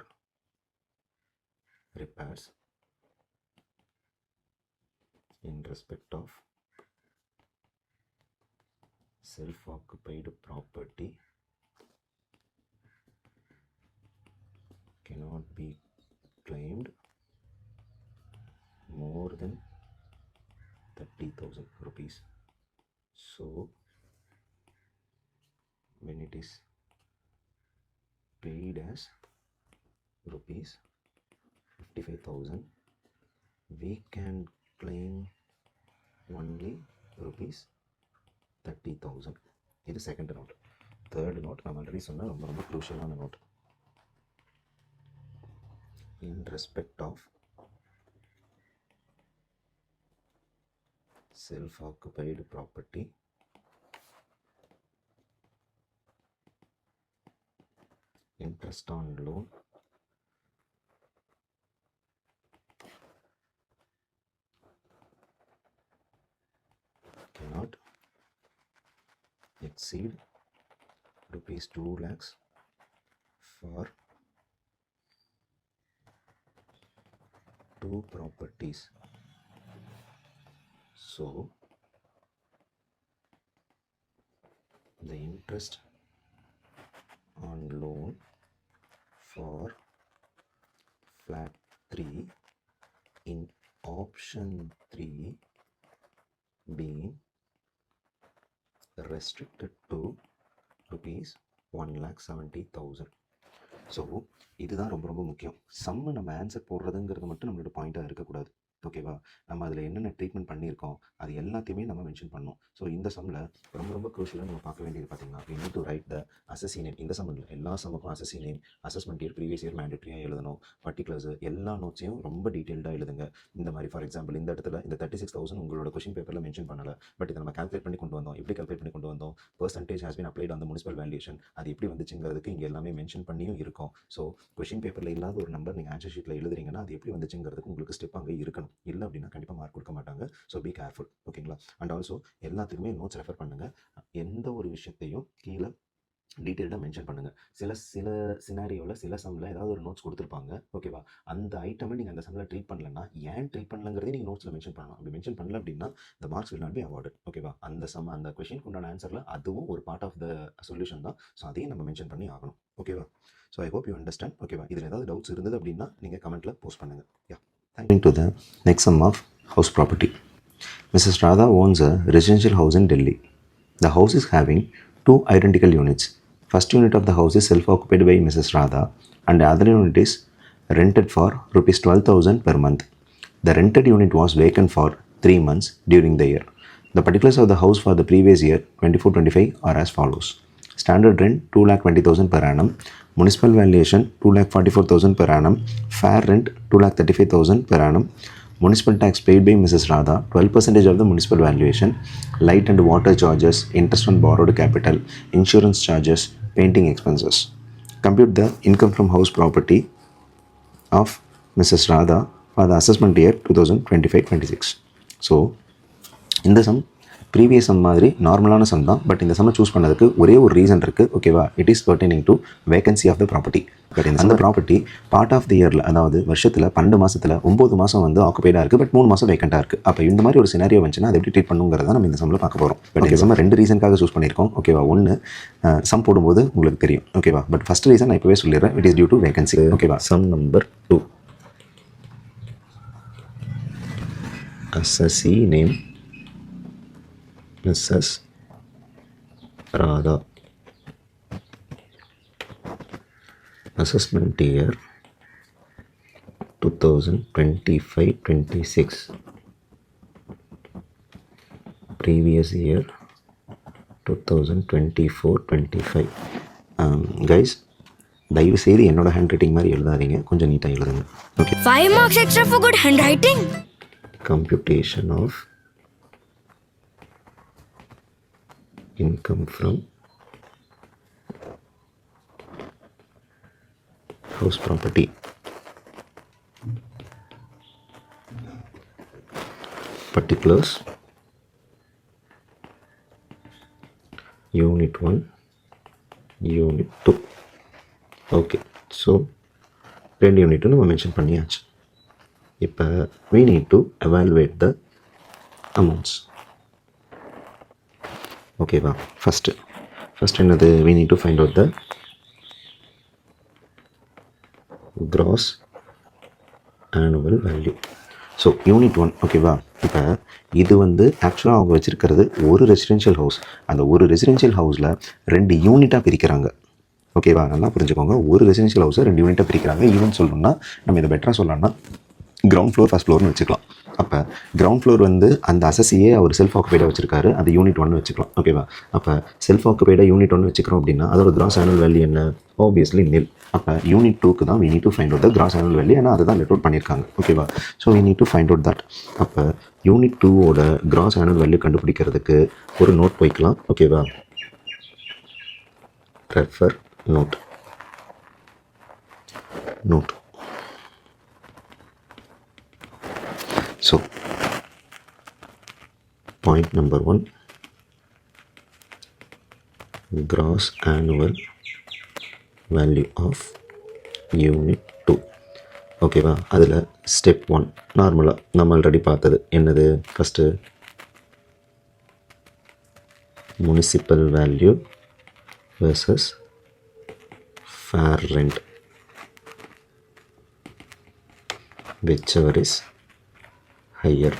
repairs in respect of self-occupied property cannot be claimed more than 30,000 rupees. So when it is paid as rupees 55,000, we can claim only rupees 30,000. இது செகண்ட் நோட். தேர்ட் நோட் நம்ம ஆல்ரெடி சொன்ன ரொம்ப ரொம்ப க்ரூஷியலான note. In respect of self-occupied property interest on loan cannot exceed rupees 2 lakhs for two properties. So the interest on loan for flat 3 in option 3 being restricted to rupees 1,70,000. So இதுதான் ரொம்ப ரொம்ப முக்கியம். சம்மு நம்ம ஆன்சர் போடுறதுங்கிறது மட்டும் நம்மளோட பாயிண்ட்டாக இருக்கக்கூடாது. ஓகேவா? நம்ம அதில் என்னென்ன ட்ரீட்மெண்ட் பண்ணியிருக்கோம் அது எல்லாத்தையுமே நம்ம மென்ஷன் பண்ணோம். ஸோ இந்த சம்மில் ரொம்ப ரொம்ப க்ரூஷியலாக நம்ம பார்க்க வேண்டியது பார்த்தீங்கன்னா we need to write the assessee name. இந்த சம்மில் எல்லா சம்முக்கும் assessee name, assessment year, previous year மேண்டேட்ரியாக எழுதணும். பர்டிகுலர்ஸ் எல்லா நோட்ஸையும் ரொம்ப டீட்டெயில்டாக எழுதுங்க. இந்த மாதிரி ஃபார் எக்ஸாம்பிள் இந்த இடத்துல இந்த 36,000 உங்களோட கொஷின் பேப்பரில் மென்ஷன் பண்ணலை. பட் இதை நம்ம கால்குலேட் பண்ணி கொண்டு வந்தோம். எப்படி கால்குலேட் பண்ணி கொண்டு வந்தோம்? பர்சன்டேஜ் ஹாஸ் பீன் அப்ளைட் அந்த முனிசிபல் வேல்யூஷன். அது எப்படி வந்துச்சுங்கிறதுக்கு இங்கே எல்லாமே மென்ஷன் பண்ணியும் இருக்கும். ஸோ கொஷின் பேப்பரில் இல்லாத ஒரு நம்பர் நீங்கள் ஆன்சர் ஷீட்டில் எழுதுறீங்கன்னா அது எப்படி வந்துச்சுங்கிறதுக்கு உங்களுக்கு ஸ்டெப் அங்கே இருக்கணும். இல்லை அப்படின்னா கண்டிப்பாக மார்க் கொடுக்க மாட்டாங்க. So be careful. ஓகேங்களா? அண்ட் ஆல்சோ எல்லாத்துக்குமே நோட்ஸ் ரெஃபர் பண்ணுங்கள். எந்த ஒரு விஷயத்தையும் கீழே டீட்டெயில்டாக மென்ஷன் பண்ணுங்கள். சில சினாரியோவில் சில சம்மில் ஏதாவது ஒரு நோட்ஸ் கொடுத்துருப்பாங்க. ஓகேவா? அந்த ஐட்டமை நீங்கள் அந்த சம்மில் ட்ரீட் பண்ணலன்னா ஏன் ட்ரீட் பண்ணலங்கிறதே நீங்கள் நோட்ஸில் மென்ஷன் பண்ணலாம். அப்படி மென்ஷன் பண்ணல அப்படின்னா the marks will not be awarded. ஓகேவா? அந்த கொஷினுக்கு உண்டான ஆன்சரில் அதுவும் ஒரு பார்ட் ஆஃப் த சொல்யூஷன் தான். ஸோ அதையும் நம்ம மென்ஷன் பண்ணி ஆகணும். ஓகேவா? So I hope you understand. ஓகேவா? இதில் ஏதாவது டவுட்ஸ் இருந்தது அப்படின்னா நீங்கள் கமெண்ட்டில் போஸ்ட் பண்ணுங்கள். Yeah, thank you. To the next sum of house property. Mrs. Radha owns a residential house in Delhi. The house is having two identical units. First unit of the house is self-occupied by Mrs. Radha and the other unit is rented for rupees 12,000 per month. The rented unit was vacant for 3 months during the year. The particulars of the house for the previous year 24-25 are as follows. Standard rent 2,20,000 per annum. Municipal valuation 2,44,000 per annum. Fair rent 2,35,000 per annum. Municipal tax paid by Mrs. Radha 12% of the municipal valuation. Light and water charges, interest on borrowed capital, insurance charges, painting expenses. Compute the income from house property of Mrs. Radha for the assessment year 2025-26. So இந்த சம் ப்ரீவியஸ் சம் மாதிரி நார்மலான சம் தான். பட் இந்த சம்மை சூஸ் பண்ணதுக்கு ஒரே ஒரு ரீசன் இருக்குது. ஓகேவா? It is burdening to vacancy of the property. But அந்த ப்ராப்பர்ட்டி பார்ட் ஆஃப் தி இயரில், அதாவது வருஷத்தில் 12 மாதத்தில் 9 மாதம் வந்து ஆக்குபைடாக இருக்குது, பட் 3 மாதம் வேக்கண்ட்டாக இருக்குது. அப்போ இந்த மாதிரி ஒரு சினாரியோ வந்துச்சுன்னா அதை எப்படி ட்ரீட் பண்ணுங்கிறத நம்ம இந்த சம்மில் பார்க்க போகிறோம். பட் இந்த சம்மை 2 ரீசனுக்காக சூஸ் பண்ணியிருக்கோம். ஓகேவா? ஒன்று சம் போடும்போது உங்களுக்கு தெரியும். ஓகேவா? பட் ஃபஸ்ட் ரீசன் நான் இப்போவே சொல்லிடுறேன். It is due to vacancy. ஓகேவா? Sum number 2. Assessee name Mrs. Radha. Assessment year 2025-26. Previous year 2024-25. Guys, தயவு செய்து என்னோட ஹேண்ட் ரைட்டிங் மாதிரி எழுதாதீங்க, கொஞ்சம் நீட்டாக எழுதுங்க. Okay. 5 marks extra for good handwriting. Computation of income from house property. Particulars: Unit 1, Unit 2. Okay, so 2 யூனிட்டும் நம்ம மென்ஷன் பண்ணியாச்சு. இப்போ we need to evaluate the amounts. ஓகேவா? ஃபஸ்ட் என்னது? we need to find out the gross annual value. So unit 1 ஓகேவா? இப்போ இது வந்து ஆக்சுவலாக அவங்க வச்சுருக்கிறது ஒரு ரெசிடென்ஷியல் ஹவுஸ். அந்த ஒரு ரெசிடென்ஷியல் ஹவுஸில் 2 யூனிட்டாக பிரிக்கிறாங்க. ஓகேவா? நல்லா புரிஞ்சுக்கோங்க. ஒரு ரெசிடென்ஷியல் ஹவுஸை 2 யூனிட்டாக பிரிக்கிறாங்க. ஈவன் சொல்லணும்னா நம்ம இதை பெட்டராக சொல்லலாம்னா கிரவுண்ட் ஃப்ளோர் ஃபஸ்ட் ஃப்ளோர்னு வச்சுக்கலாம். அப்போ கிரவுண்ட் ஃப்ளோர் வந்து அந்த அசஸியே அவர் செல்ஃப் ஆக்குபைடாக வச்சிருக்காரு, அது யூனிட் 1 வச்சுக்கலாம். ஓகேவா? அப்போ செல்ஃப் ஆக்குபைடாக யூனிட் 1 வச்சுக்கிறோம் அப்படின்னா அதோட கிராஸ் ஆனுவல் வேல்யூ என்ன? Obviously nil. அப்போ யூனிட் 2க்கு தான் we need to find out the gross annual value. ஏன்னா அதை தான் லெட் அவுட் பண்ணியிருக்காங்க. ஓகேவா? So we need to find out that. அப்போ யூனிட் 2ஓட கிராஸ் ஆனுவல் வேல்யூ கண்டுபிடிக்கிறதுக்கு ஒரு நோட் போய்க்கலாம். ஓகேவா? Refer note. So, point number 1, gross annual value of unit 2. ஓகேவா? அதில் ஸ்டெப் 1 நார்மலாக நம்ம ஆல்ரெடி பார்த்தது என்னது? First municipal value versus fair rent, whichever is higher.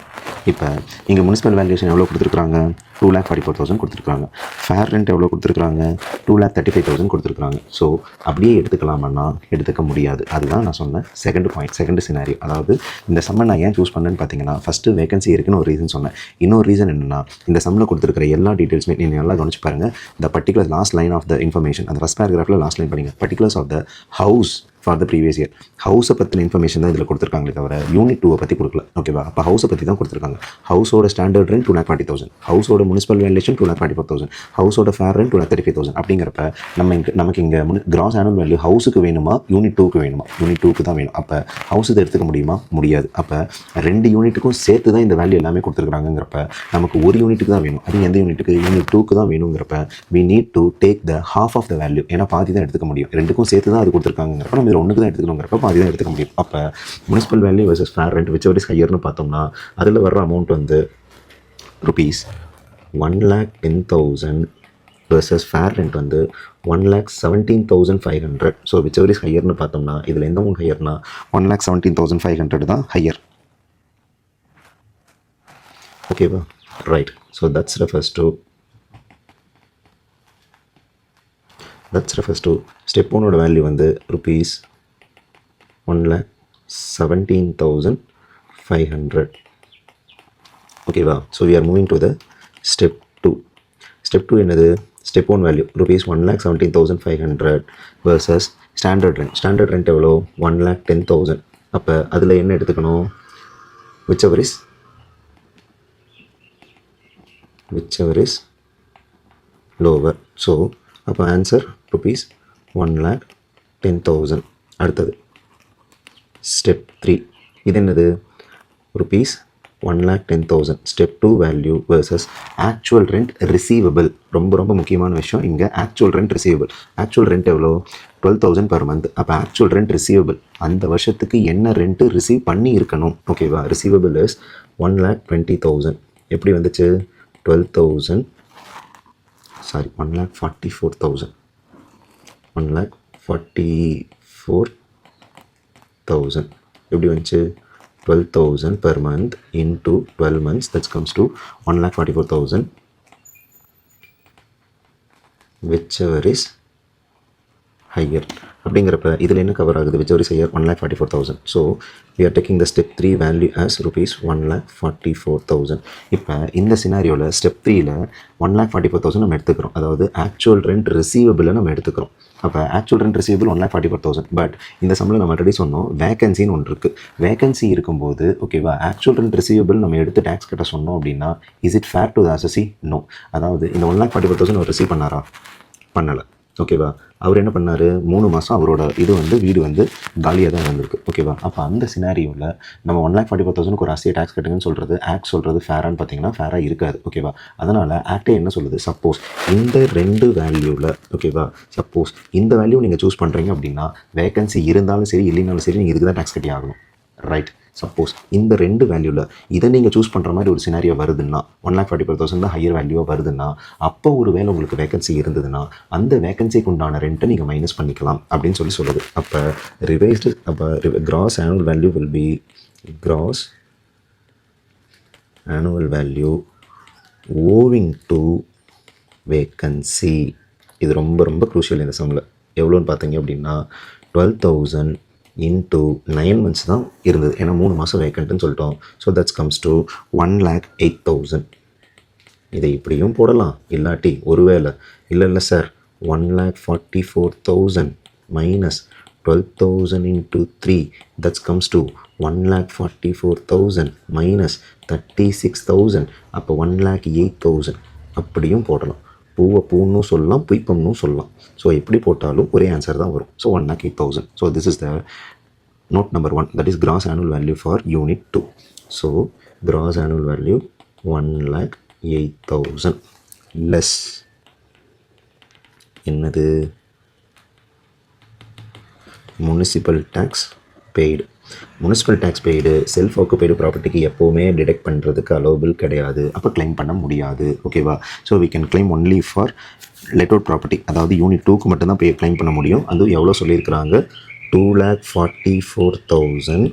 இப்போ இங்கே முனிசிபல் வேல்யூஷன் எவ்வளோ கொடுத்துருக்குறாங்க? 2,44,000 கொடுத்துருக்காங்க. ஃபேர் ரெண்ட் எவ்வளோ கொடுத்துருக்குறாங்க? 2,35,000 கொடுத்துருக்காங்க. ஸோ அப்படியே எடுத்துக்கலாமன்னா எடுத்துக்க முடியாது. அதுதான் நான் சொன்னேன் செகண்ட் பாயிண்ட், செகண்ட் சினாரியோ. அதாவது இந்த சம்மை நான் ஏன் சூஸ் பண்ணேன்னு பார்த்தீங்கன்னா, ஃபஸ்ட்டு வேகன்சி இருக்குன்னு ஒரு ரீசன் சொன்னேன். இன்னொரு ரீசன் என்னென்னா, இந்த சம்மில் கொடுத்துருக்கிற எல்லா டீட்டெயில்ஸுமே நீங்கள் நல்லா கவனிச்சு பாருங்கள். The particular last line of the information, அந்த ஃபஸ்ட் பேராகிராஃபில் லாஸ்ட் லைன் படிங்க. Particulars of the house for the previous year. ஹவுஸை பற்றின இன்ஃபர்மேஷன் தான் இதில் கொடுத்துருக்காங்களே தவிர யூனிட் 2 பற்றி கொடுக்கல. ஓகேவா? அப்போ ஹவுஸை பற்றி தான் கொடுத்துருக்காங்க. ஹவுஸோட ஸ்டாண்டர்ட் ரெண்ட் 2,40,000, ஹவுஸோட முனிசிபல் வேல்யூஷன் 2,44,000, ஹவுஸோட ஃபேர் ரெண்ட் 2,35,000. அப்படிங்கிறப்ப நமக்கு இங்கே கிராஸ் ஆனுவல் வேல்யூ ஹவுஸுக்கு வேணுமா யூனிட் 2க்கு வேணுமா? யூனிட் 2க்கு தான் வேணும். அப்போ ஹவுஸ் இதை எடுத்துக்க முடியுமா? முடியாது. அப்போ 2 யூனிட்டுக்கும் சேர்த்து தான் இந்த வேல்யூ எல்லாமே கொடுத்துருக்காங்கிறப்ப நமக்கு ஒரு யூனிட்டுக்கு தான் வேணும். அது எந்த யூனிட்டுக்கு? யூனிட் 2க்கு தான் வேணுங்கிறப்ப we need to take the half of the value. ஏன்னா பாதி தான் எடுத்துக்க முடியும். 2க்கும் சேர்த்து தான் அது கொடுத்துருக்காங்கிறப்ப நம்ம இதில் 1க்கு தான் எடுத்துக்கணுங்கிறப்ப பாதி தான் எடுத்துக்க முடியும். அப்போ municipal value versus fair rent whichever is higherனு பார்த்தோம்னா அதில் வர்ற அமௌண்ட் வந்து rupees 1,10,000 வெர்சஸ் ஃபேர் ரெண்ட் வந்து 1,17,500. ஸோ whichever is higherனு பார்த்தோம்னா இதில் எந்த அமௌண்ட் ஹையர்னா 1,17,500 தான் ஹையர். ஓகேவா? Right. So that's refers to step 1ஓட வேல்யூ வந்து rupees 1,17,500. ஓகேவா? So we are moving to the step 2. Step 2 என்னது? Step 1 value rupees 1,17,500 versus standard rent. Standard rent எவ்வளோ? 1,10,000. அப்போ அதில் என்ன எடுத்துக்கணும்? whichever is lower. ஸோ அப்போ ஆன்சர் rupees 1,10,000. அடுத்தது ஸ்டெப் 3. இது என்னது? rupees 1,10,000 step 2 value versus actual rent receivable. ரொம்ப முக்கியமான விஷயம் இங்கே actual rent receivable. Actual rent எவ்வளோ? 12,000 per month. அப்போ ஆக்சுவல் ரெண்ட் ரிசீவபிள் அந்த வருஷத்துக்கு என்ன ரெண்ட்டு ரிசீவ் பண்ணி இருக்கணும்? ஓகேவா? Receivable is 1,20,000. எப்படி வந்துச்சு? 1,44,000. 1,44,000 எப்படி வந்துச்சு? 12,000 per month into 12 months, that comes to 1,44,000, whichever is higher. அப்படிங்கிறப்ப இதில் என்ன கவர் ஆகுது? whichever is higher 1,44,000. So we are taking the step 3 value as rupees 1,44,000. இப்போ இந்த சினாரியோவில் ஸ்டெப் 3ல் 1,44,000 நம்ம எடுத்துக்கிறோம். அதாவது ஆக்சுவல் ரெண்ட் ரிசீவபிளை நம்ம எடுத்துக்கிறோம். அப்போ ஆக்சுவல் ரெண்ட் ரிசீவபிள் 1,44,000. பட் இந்த சம்மில் நம்ம ஆல்ரெடி சொன்னோம் வேகன்சின்னு ஒன்று இருக்குது. வேகன்சி இருக்கும்போது ஓகேவா, ஆக்சுவல் ரெண்ட் ரிசீவபிள் நம்ம எடுத்து டேக்ஸ் கட்ட சொன்னோம் அப்படின்னா is it fair to the assessee? No. அதாவது இந்த 1,44,000 அவர் ரிசீவ் பண்ணாரா? பண்ணலை. ஓகேவா? அவர் என்ன பண்ணார், 3 மாதம் அவரோட இது வந்து வீடு வந்து காலியாக தான் இருந்திருக்கு. ஓகேவா? அப்போ அந்த சினாரியோவில் நம்ம 1,44,000 ஒரு அசையை டேக்ஸ் கட்டுங்கன்னு சொல்கிறது ஆக்ட் சொல்கிறது ஃபேரான்னு பார்த்தீங்கன்னா ஃபேராக இருக்காது. ஓகேவா? அதனால் ஆக்டே என்ன சொல்லுது, சப்போஸ் இந்த 2 வேல்யூவில் ஓகேவா, சப்போஸ் இந்த வேல்யூ நீங்கள் சூஸ் பண்ணுறீங்க அப்படின்னா வேகன்சி இருந்தாலும் சரி இல்லைனாலும் சரி நீங்கள் இதுக்கு தான் டேக்ஸ் கட்டி ஆகணும். ரைட். சப்போஸ் இந்த 2 வேல்யூவில் இதை நீங்கள் சூஸ் பண்ணுற மாதிரி ஒரு சினாரியோ வருதுன்னா 1,44,000 தான் ஹையர் வேல்யூவாக வருதுன்னா அப்போ ஒரு வேளை உங்களுக்கு வேகன்சி இருந்ததுன்னா அந்த வேகன்சிக்கு உண்டான ரெண்ட்டை நீங்கள் மைனஸ் பண்ணிக்கலாம் அப்படின்னு சொல்லுது. அப்போ revised cross annual value will be cross annual value owing to vacancy. இது ரொம்ப ரொம்ப க்ரூஷியல் இந்த சம்மில். எவ்வளோன்னு பார்த்தீங்க அப்படின்னா 12,000 into 9 months தான் இருந்தது. ஏன்னா 3 மாதம் வேக்கண்ட்டுன்னு சொல்லிட்டோம். So that's comes to 1,08,000. இதை இப்படியும் போடலாம், இல்லாட்டி ஒருவேளை இல்லை sir 1,44,000 minus 12,000 into 3 that's comes to 1,44,000 minus 36,000 அப்போ 1,08,000 அப்படியும் போடலாம். பூவை பூன்னும் சொல்லலாம், புய்ப்பம்னும் சொல்லலாம். ஸோ எப்படி போட்டாலும் ஒரே ஆன்சர் தான் வரும். So 1,08,000. So this is the note number 1, that is gross annual value for unit 2. So gross annual value 1,08,000 less என்னது, municipal tax paid. Municipal tax paid self occupied ப்ராப்பர்ட்டிக்கு எப்போவுமே டிடெக்ட் பண்ணுறதுக்கு அலோபிள் கிடையாது. அப்போ கிளைம் பண்ண முடியாது. ஓகேவா? So we can claim only for let out property. அதாவது யூனிட் 2க்கு மட்டும்தான் போய் கிளைம் பண்ண முடியும். அதுவும் எவ்வளோ சொல்லியிருக்கிறாங்க, 2,44,000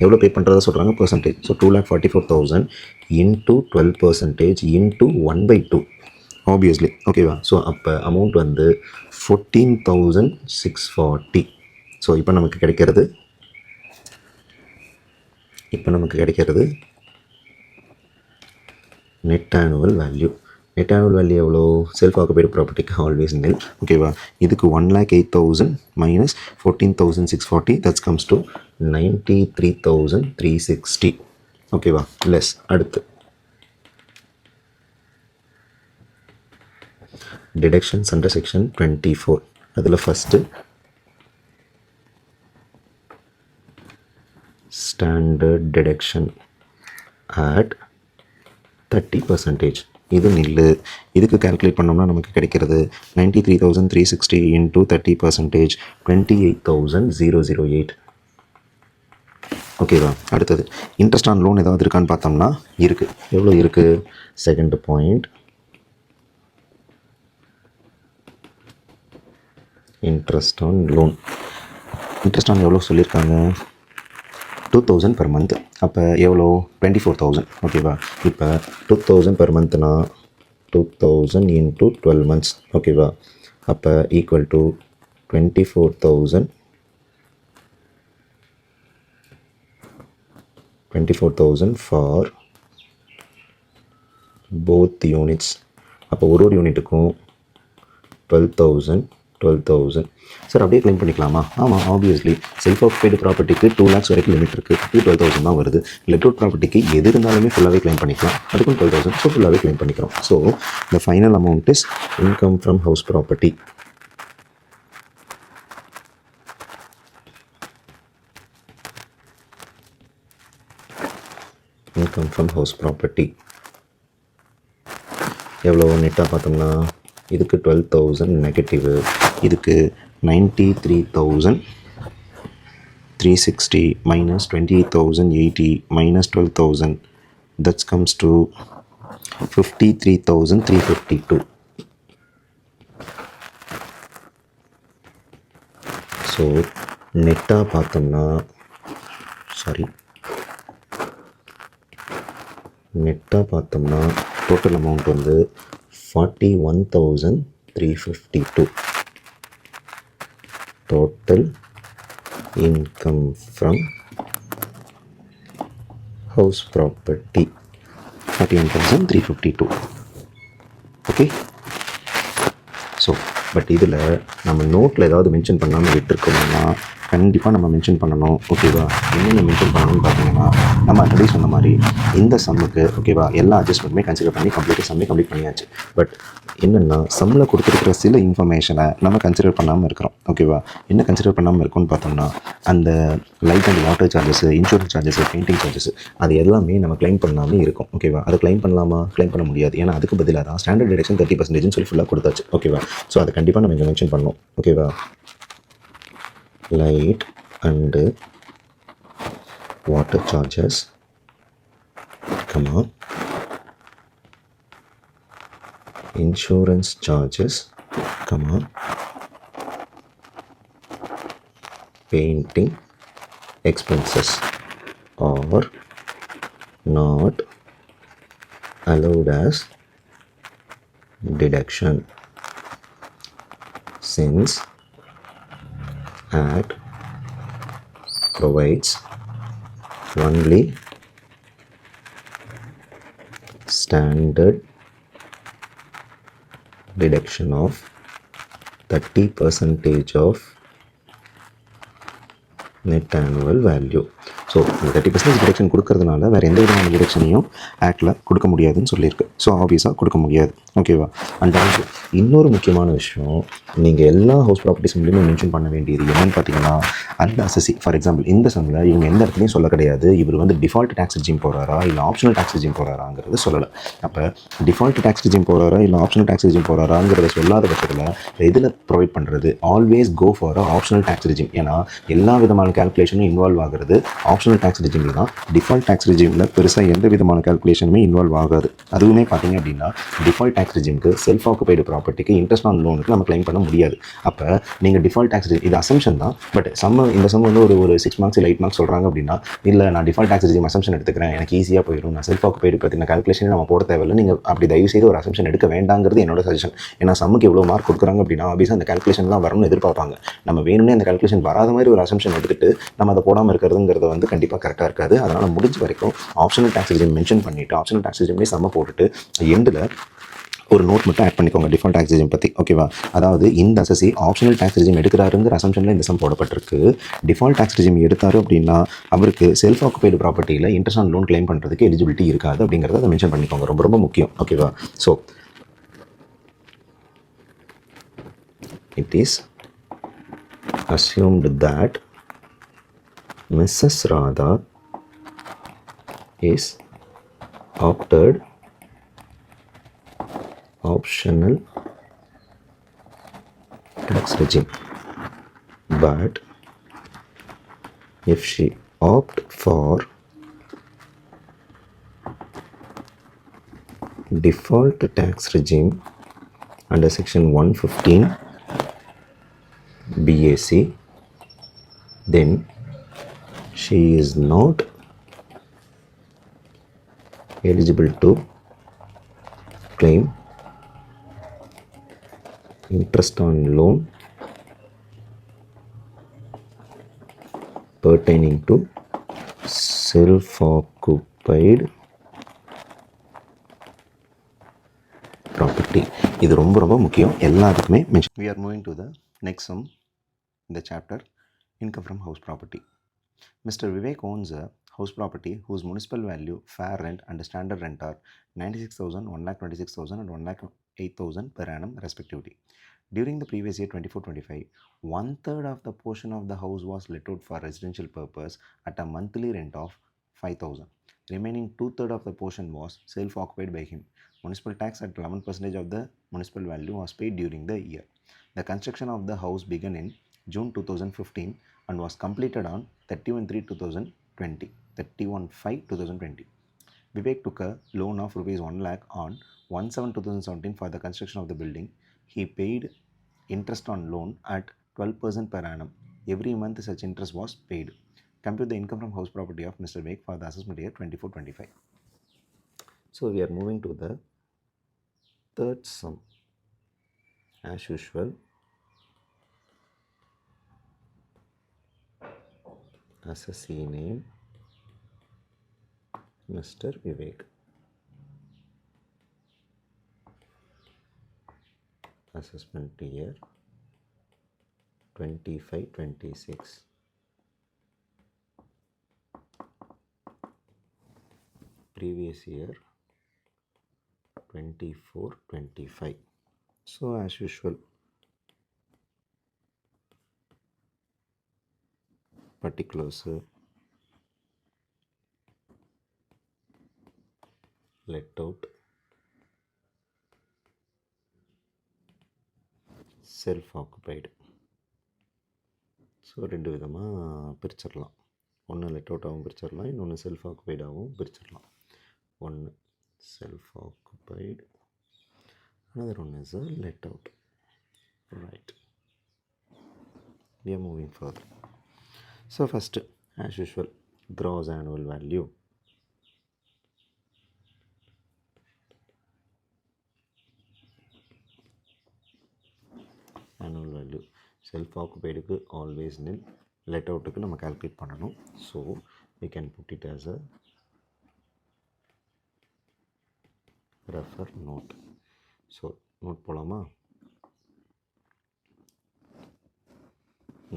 எவ்வளோ பே பண்ணுறதா சொல்கிறாங்க percentage. So 2,44,000 into 12% into 1/2 obviously. ஓகேவா? ஸோ அப்போ அமௌண்ட் வந்து 14,640. ஸோ இப்போ நமக்கு கிடைக்கிறது net annual value. Net annual value எவ்வளோ, செல்ஃப் ஆக்குபைடு ப்ராப்பர்ட்டிக்கு ஆல்வேஸ் நில். ஓகேவா? இதுக்கு 1,08,000 மைனஸ் 14,640 தட்ஸ் கம்ஸ் டு 93,360. ஓகேவா? லெஸ். அடுத்து டிடக்ஷன்ஸ் அண்டர் செக்ஷன் 24. அதில் ஃபஸ்ட்டு ஸ்டாண்டர்ட் டிடக்ஷன் at 30%. இது நில்லு. இதுக்கு கால்குலேட் பண்ணோம்னா நமக்கு கிடைக்கிறது 93,360 into 30% 28,008. ஓகேவா? அடுத்தது இன்ட்ரெஸ்ட் ஆன் லோன் ஏதாவது இருக்கான்னு பார்த்தோம்னா இருக்குது. எவ்வளோ இருக்குது, second point interest on loan. Interest on எவ்வளோ சொல்லியிருக்காங்க, 2,000 per month. அப்போ எவ்வளோ, 24,000. ஓகேவா? இப்போ 2,000 per monthனா 2,000 into 12 months. ஓகேவா? அப்போ equal to 24,000 for both units. அப்போ ஒரு யூனிட்டுக்கும் 12,000 சார் அப்படியே கிளைம் பண்ணிக்கலாமா? ஆமாம், ஆப்வியஸ்லி செல்ஃப் ஆக்குபைடு ப்ராப்பர்ட்டிக்கு 2 lakhs வரைக்கும் லிமிட் இருக்குது. 12,000 தான் வருது. லெட் அவுட் ப்ராப்பர்ட்டிக்கு எது இருந்தாலுமே ஃபுல்லாகவே கிளைம் பண்ணிக்கலாம். அதுக்கும் 12,000. ஸோ ஃபுல்லாகவே கிளைம் பண்ணிக்கிறோம். So the final amount is income from house property. Income from house property எவ்வளோ நெட்டாக பார்த்தோம்னா இதுக்கு 12,000 நெகட்டிவ், இதுக்கு 93,360 minus 28,080 minus 12,000 that comes to 53,352. So நெட்டாக பார்த்தோம்னா டோட்டல் அமௌண்ட் வந்து 41,352. total income from house property 41,352. Okay. So but இதில் நம்ம நோட்டில் ஏதாவது மென்ஷன் பண்ணாமல் விட்டுருக்கோம்னா கண்டிப்பாக நம்ம மென்ஷன் பண்ணணும். ஓகேவா? என்னென்ன மென்ஷன் பண்ணணும்னு பார்த்தீங்கன்னா நம்ம ஆல்ரெடி சொன்ன மாதிரி இந்த சம்முக்கு ஓகேவா எல்லா அட்ஜஸ்ட்மெண்ட்டுமே கன்சிடர் பண்ணி கம்ப்ளீட் பண்ணியாச்சு. பட் என்னென்னா சம்மில் கொடுத்துருக்கிற சில இன்ஃபர்மேஷனை நம்ம கன்சிடர் பண்ணாமல் இருக்கிறோம். ஓகேவா? என்ன கன்சிடர் பண்ணாமல் இருக்கோம்னு பார்த்தோம்னா அந்த light and water charges, insurance charges, painting charges அது எல்லாமே நம்ம கிளைம் பண்ணாமல் இருக்கும். ஓகேவா? அதை கிளைம் பண்ணலாமா? கிளைம் பண்ண முடியாது. ஏன்னா அதுக்கு பதிலாக தான் ஸ்டாண்டர்ட் டிடக்ஷன் 30% சொல்லி ஃபுல்லாக கொடுத்தாச்சு. ஓகேவா? ஸோ அதை கண்டிப்பாக நம்ம இங்கே மென்ஷன் பண்ணணும். ஓகேவா? Light and water charges, insurance charges, painting expenses are not allowed as deduction since Act provides only standard deduction of 30% of net annual value. So இந்த 30% டிடக்ஷன் கொடுக்கறதுனால வேறு எந்த விதமான டிடக்ஷனையும் ஆக்டில் கொடுக்க முடியாதுன்னு சொல்லியிருக்கு. ஸோ ஆப்வியஸாக கொடுக்க முடியாது. ஓகேவா? அண்ட் ஆல்சோ இன்னொரு முக்கியமான விஷயம், நீங்கள் எல்லா ஹவுஸ் ப்ராப்பர்ட்டிஸ்லையுமே மென்ஷன் பண்ண வேண்டியது என்னென்னு பார்த்தீங்கன்னா அந்த அசசி. ஃபார் எக்ஸாம்பிள் இந்த சம்மில் இவங்க எந்த இடத்துலையும் சொல்ல கிடையாது இவர் வந்து டிஃபால்ட் டேக்ஸ் ரெஜிம் போகிறாரா இல்லை ஆப்ஷனல் டேக்ஸ் ரெஜிம் போகிறாராங்கிறது சொல்லலை. அப்போ டிஃபால்ட் டேக்ஸ் ரெஜிம் போகிறாரா இல்லை ஆப்ஷனல் டேக்ஸ் ரெஜிம் போகிறாராங்கிறத சொல்லாத பட்சத்தில் எதில் ப்ரொவைட் பண்ணுறது? Always go for optional tax regime. ஏன்னா எல்லா விதமான கால்குலேஷனும் இன்வால்வ் ஆகிறது ஆப்ஷனல் டேக்ஸ் ரெஜிமில் தான். டிஃபால்ட் டேக்ஸ் ரெஜிமில் பெருசாக எந்த விதமான கால்குலேஷனுமே இன்வால்வ் ஆகாது. அதுவுமே பார்த்தீங்க அப்படின்னா டிஃபால்ட் டேக்ஸ் ரெஜிமுக்கு செல்ஃப் ஆக்குபைடு ப்ராப்பர்ட்டிக்கு இன்ட்ரெஸ்ட் ஆன் லோனுக்கு நம்ம கிளைம் பண்ண முடியாது. அப்போ நீங்கள் டிஃபால்ட் டேக்ஸ் ரெஜிம் இது அசம்ஷன் தான். பட் இந்த சம் வந்து ஒரு 6 மார்க்ஸ் இல்லை 8 மார்க்ஸ் சொல்கிறாங்க அப்படின்னா இல்லை நான் டிஃபால்ட் டேக்ஸ் ரெஜிம் அசம்ஷன் எடுத்துக்கிறேன் எனக்கு ஈஸியாக போயிடும் நான் செல்ஃப் ஆக்குபைடு பற்றின கால்குலேஷன் நம்ம போட தேவையில்லை. நீங்கள் அப்படி தயவு செய்து ஒரு அசம்ஷன் எடுக்க வேண்டாங்கிறது என்னோட சஜஷன். ஏன்னா சம்முக்கு எவ்வளோ மார்க் கொடுக்குறாங்க அப்படின்னா ஆப்வியஸாக அந்த கால்குலேஷன்லாம் வரணும்னு எதிர்பார்ப்பாங்க. நம்ம வேணும்னே அந்த கால்குலேஷன் வராத மாதிரி ஒரு அசம்ஷன் எடுத்துகிட்டு நம்ம அதை போடாமல் இருக்கிறதுங்கிறது வந்து கண்டிப்பாக கரெக்டாக இருக்காது. அதனால் முடிஞ்ச வரைக்கும் ஆப்ஷனல் டேக்ஸ் ரெஜிம் மென்ஷன் பண்ணிவிட்டு ஆப்ஷனல் டேக்ஸ் ரெஜிம்லேயே சம்ம போட்டுட்டு எண்டில் ஒரு நோட் மட்டும் ஆட் பண்ணிக்கோங்க டிஃபால்ட் டேக்ஸ் ரெஜிம் பற்றி. ஓகேவா? அதாவது இந்த அசசி ஆப்ஷனல் டேக்ஸ் ரெஜிம் எடுக்கிறாருங்கிற அசம்ஷனில் இந்த சம் போடப்பட்டிருக்கு. டிஃபால்ட் டேக்ஸ் ரெஜிம் எடுத்தார் அப்படின்னா அவருக்கு செல்ஃப் ஆக்குபைடு ப்ராப்பர்ட்டியில் இன்ட்ரெஸ்ட் ஆன் லோன் கிளைம் பண்ணுறதுக்கு எலிஜிபிலிட்டி இருக்காது அப்படிங்கிறத அதை மென்ஷன் பண்ணிக்கோங்க. ரொம்ப ரொம்ப முக்கியம். ஓகேவா? So it is assumed that Mrs. Radha is opted optional tax regime, but if she opt for default tax regime under section 115 BAC, then she is not eligible to claim interest on loan pertaining to self-occupied property. இது ரொம்ப ரொம்ப முக்கியம் எல்லாத்துக்குமே mention. We are moving to the next sum in the chapter income from house property. Mr. Vivek owns a house property whose municipal value, fair rent and standard rent are 96,000, 1,26,000 and 1,08,000 per annum respectively. During the previous year 24-25, 1/3 of the portion of the house was let out for residential purpose at a monthly rent of 5,000. Remaining 2/3 of the portion was self-occupied by him. Municipal tax at 11% of the municipal value was paid during the year. The construction of the house began in June 2015 and was completed on 31/5/2020. Vivek took a loan of Rs 1 lakh on 1/7/2017 for the construction of the building. He paid interest on loan at 12% per annum. Every month such interest was paid. Compute the income from house property of Mr. Vivek for the assessment year 24-25. So we are moving to the third sum. As usual, assessee name Mr. Vivek. Assessment year 25-26. Previous year 24-25. So as usual particulars let out, self occupied. So ரெண்டு விதமாக பிரிச்சிடலாம். ஒன்று லெட் அவுட்டாகவும் பிரிச்சிடலாம், இன்னொன்று செல்ஃப் ஆக்குபைடாகவும் பிரிச்சிடலாம். ஒன்று self occupied, another one is a let out. Right, we are moving further. So first, as usual, gross annual value. Annual value self occupied க்கு always nil, let out க்கு நம்ம calculate பண்ணணும். So we can put it as a refer note. So note போலாமா?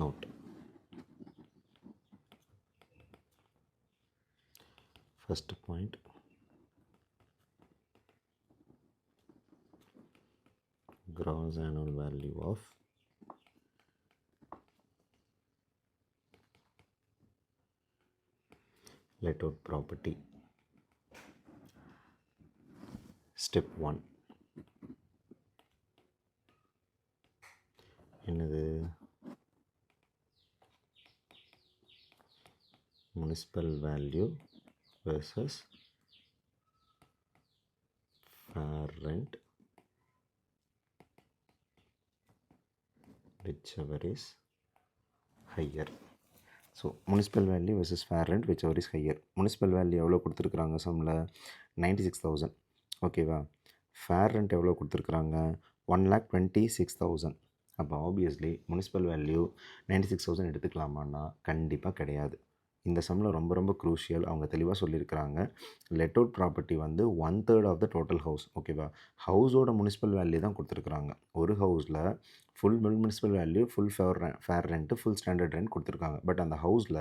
Note. First point, gross annual value of let out property. Step 1 என்னது? municipal value versus fair rent, whichever is higher. So municipal value versus fair rent whichever is higher. Municipal value எவ்வளோ கொடுத்துருக்குறாங்க சம்மில்? 96,000. ஓகேவா? ஃபேர் ரெண்ட் எவ்வளோ கொடுத்துருக்குறாங்க? 1,26,000. அப்போ ஆப்வியஸ்லி முனிசிபல் வேல்யூ 96,000 எடுத்துக்கலாமான்னா கண்டிப்பாக கிடையாது. இந்த சம்மில் ரொம்ப ரொம்ப க்ரூஷியல். அவங்க தெளிவாக சொல்லியிருக்கிறாங்க, லெட் அவுட் ப்ராப்பர்ட்டி வந்து 1/3 ஆஃப் த டோட்டல் ஹவுஸ். ஓகேவா? ஹவுஸோட முனிசிபல் வேல்யூ தான் கொடுத்துருக்குறாங்க. ஒரு ஹவுஸில் full municipal value, full fair rent, full standard rent கொடுத்துருக்காங்க. பட் அந்த ஹவுஸில்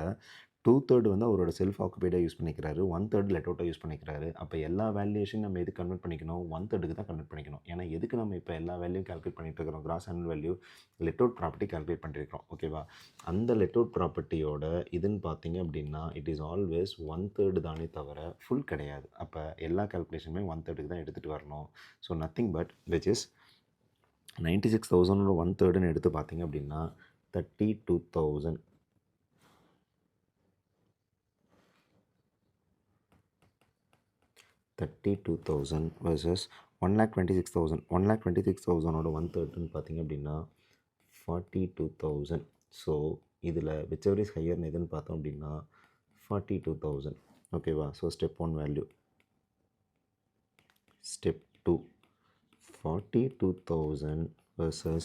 2/3 வந்து அவரோட செல்ஃப் ஆக்குபைடாக யூஸ் பண்ணிக்கிறாரு, 1/3 லெட் அவுட்டாக யூஸ் பண்ணிக்கிறாரு. அப்போ எல்லா வேல்யூஷன் நம்ம எதுக்கு கன்வெர்ட் பண்ணிக்கணும்? 1/3க்கு தான் கன்வெர்ட் பண்ணிக்கணும். ஏன்னா எதுக்கு நம்ம இப்போ எல்லா வேல்யூ கால்குலேட் பண்ணிட்டு இருக்கிறோம்? Cross annual value let out property calculate பண்ணியிருக்கிறோம். ஓகேவா? அந்த லெட் அவுட் ப்ராப்பர்ட்டியோட இதுன்னு பார்த்தீங்க அப்படின்னா இட் இஸ் ஆல்வேஸ் 1/3 தானே தவிர ஃபுல் கிடையாது. அப்போ எல்லா கால்குலேஷனுமே 1/3க்கு தான் எடுத்துகிட்டு வரணும். So nothing but which is 96,000 1/3ன்னு எடுத்து பார்த்தீங்க அப்படின்னா 32,000. 32,000 versus 1,26,000. 1,26,000 1/3ன்னு பார்த்தீங்க அப்படின்னா 42,000. ஸோ இதில் whichever is higher எதுன்னு பார்த்தோம் அப்படின்னா 42,000. ஓகேவா? So step 1 value. Step 2, 42,000 versus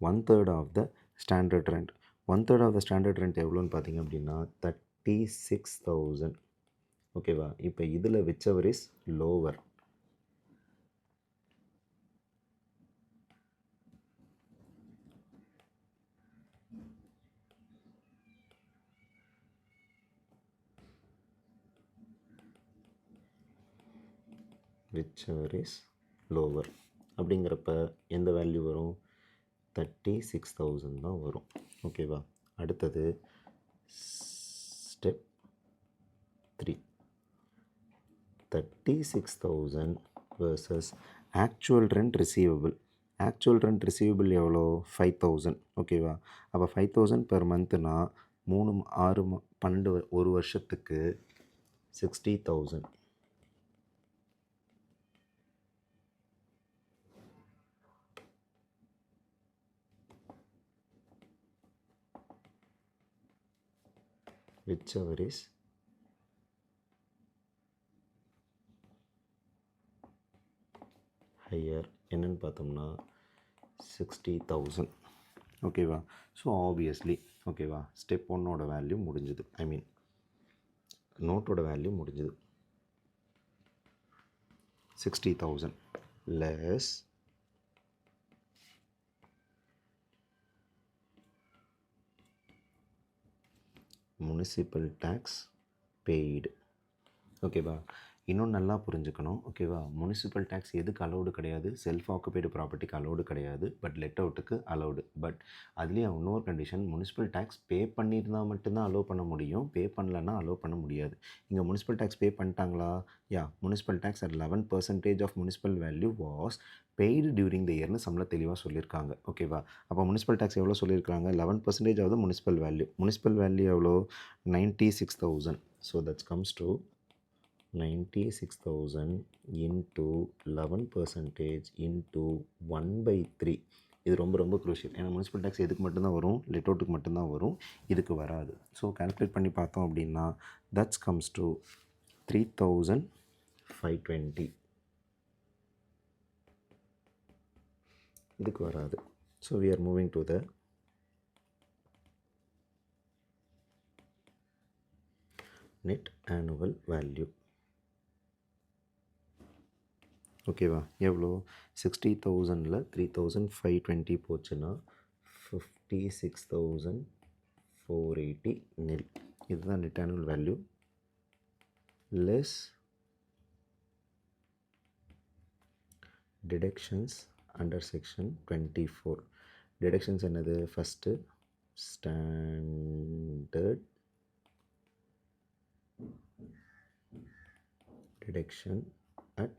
1/3 of the standard rent. 1/3 of the standard rent எவ்வளோன்னு பார்த்தீங்க அப்படின்னா 36,000. ஓகேவா? இப்போ இதில் whichever is lower. whichever is lower அப்படிங்கிறப்ப எந்த வேல்யூ வரும்? 36,000 தான் வரும். ஓகேவா? அடுத்தது step 3, 36,000 versus actual rent receivable. Actual rent receivable எவ்வளோ? 5,000. ஓகேவா? அப்போ 5,000 பெர் மந்த்னா 3, 6, 12 ஒரு வருஷத்துக்கு 60,000. whichever is higher என்னன்னு பார்த்தோம்னா 60,000. ஓகேவா? ஸோ ஆப்வியஸ்லி ஓகேவா ஸ்டெப் 1ஓட வேல்யூ முடிஞ்சுது. ஐ மீன் நோட்டோட வேல்யூ முடிஞ்சுது. 60,000 less municipal tax paid. ஓகேவா? இன்னும் நல்லா புரிஞ்சுக்கணும் ஓகேவா. முனிசிபல் டேக்ஸ் எதுக்கு அலௌடு கிடையாது, செல்ஃப் ஆக்குபைடு ப்ராப்பர்ட்டிக்கு அலௌடு கிடையாது, பட் லெட் அவுட்டுக்கு அலௌடு. பட் அதுலேயும் இன்னொரு கண்டிஷன், முனிசிபல் டேக்ஸ் பே பண்ணியிருந்தால் மட்டும்தான் அலோவ் பண்ண முடியும், பே பண்ணலன்னா அலோவ் பண்ண முடியாது. இங்கே முனிசிபல் டேக்ஸ் பே பண்ணிட்டாங்களா? Yeah, municipal tax at 11% of municipal value was paid during the இயர்னு சம்பளம் தெளிவாக சொல்லியிருக்காங்க ஓகேவா. அப்போ முனிசிபல் டேக்ஸ் எவ்வளோ சொல்லியிருக்காங்க, 11% ஆகுது முனிசிபல் வேல்யூ. முனிசிபல் வேல்யூ எவ்வளோ, 96,000. So that's comes to 96,000 into 11% into 1/3. இது ரொம்ப ரொம்ப குரூஷியல். ஏன்னா முனிசிபல் டேக்ஸ் எதுக்கு மட்டும்தான் வரும், லெட் அவுட்டுக்கு மட்டும்தான் வரும், இதுக்கு வராது. ஸோ கால்குலேட் பண்ணி பார்த்தோம் அப்படின்னா தட்ஸ் கம்ஸ் டு 3,520. இதுக்கு வராது. So we are moving to the net annual value. ஓகேவா. எவ்வளோ, 60,000ல் 3,520 போச்சுன்னா 56,480 nil. இதுதான் net annual value less deductions under section 24. Deductions என்னது, first standard deduction at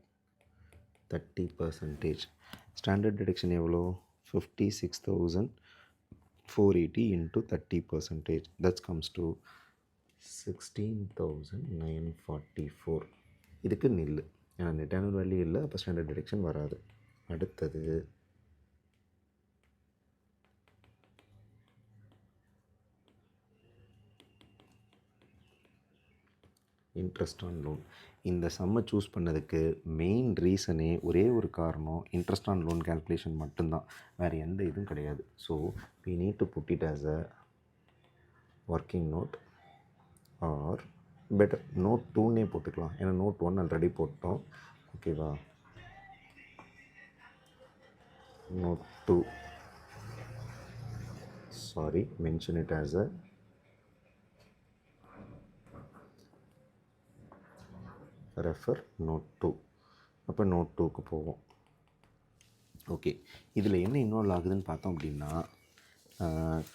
30%. Standard deduction எவ்வளோ, 56,480 into 30%. That's comes to 16,944. இதுக்கு நில்லு, ஏன்னா நெட் ஆனுவல் வேல்யூ இல்லை, அப்போ ஸ்டாண்டர்ட் டிடக்ஷன் வராது. அடுத்தது இன்ட்ரெஸ்ட் ஆன் லோன். இந்த சம்மை சூஸ் பண்ணதுக்கு மெயின் ரீசனே ஒரே ஒரு காரணம், இன்ட்ரெஸ்ட் ஆன் லோன் கேல்குலேஷன் மட்டும்தான், வேறு எந்த இதுவும் கிடையாது. So we need to put it as a working note or better note 2னே போட்டுக்கலாம், ஏன்னா note 1 ஆல்ரெடி போட்டோம் ஓகேவா. note 2 sorry, mention it as a refer note 2. அப்போ நோட் 2க்கு போவோம். ஓகே, இதில் என்ன இன்வால்வ் ஆகுதுன்னு பார்த்தோம் அப்படின்னா,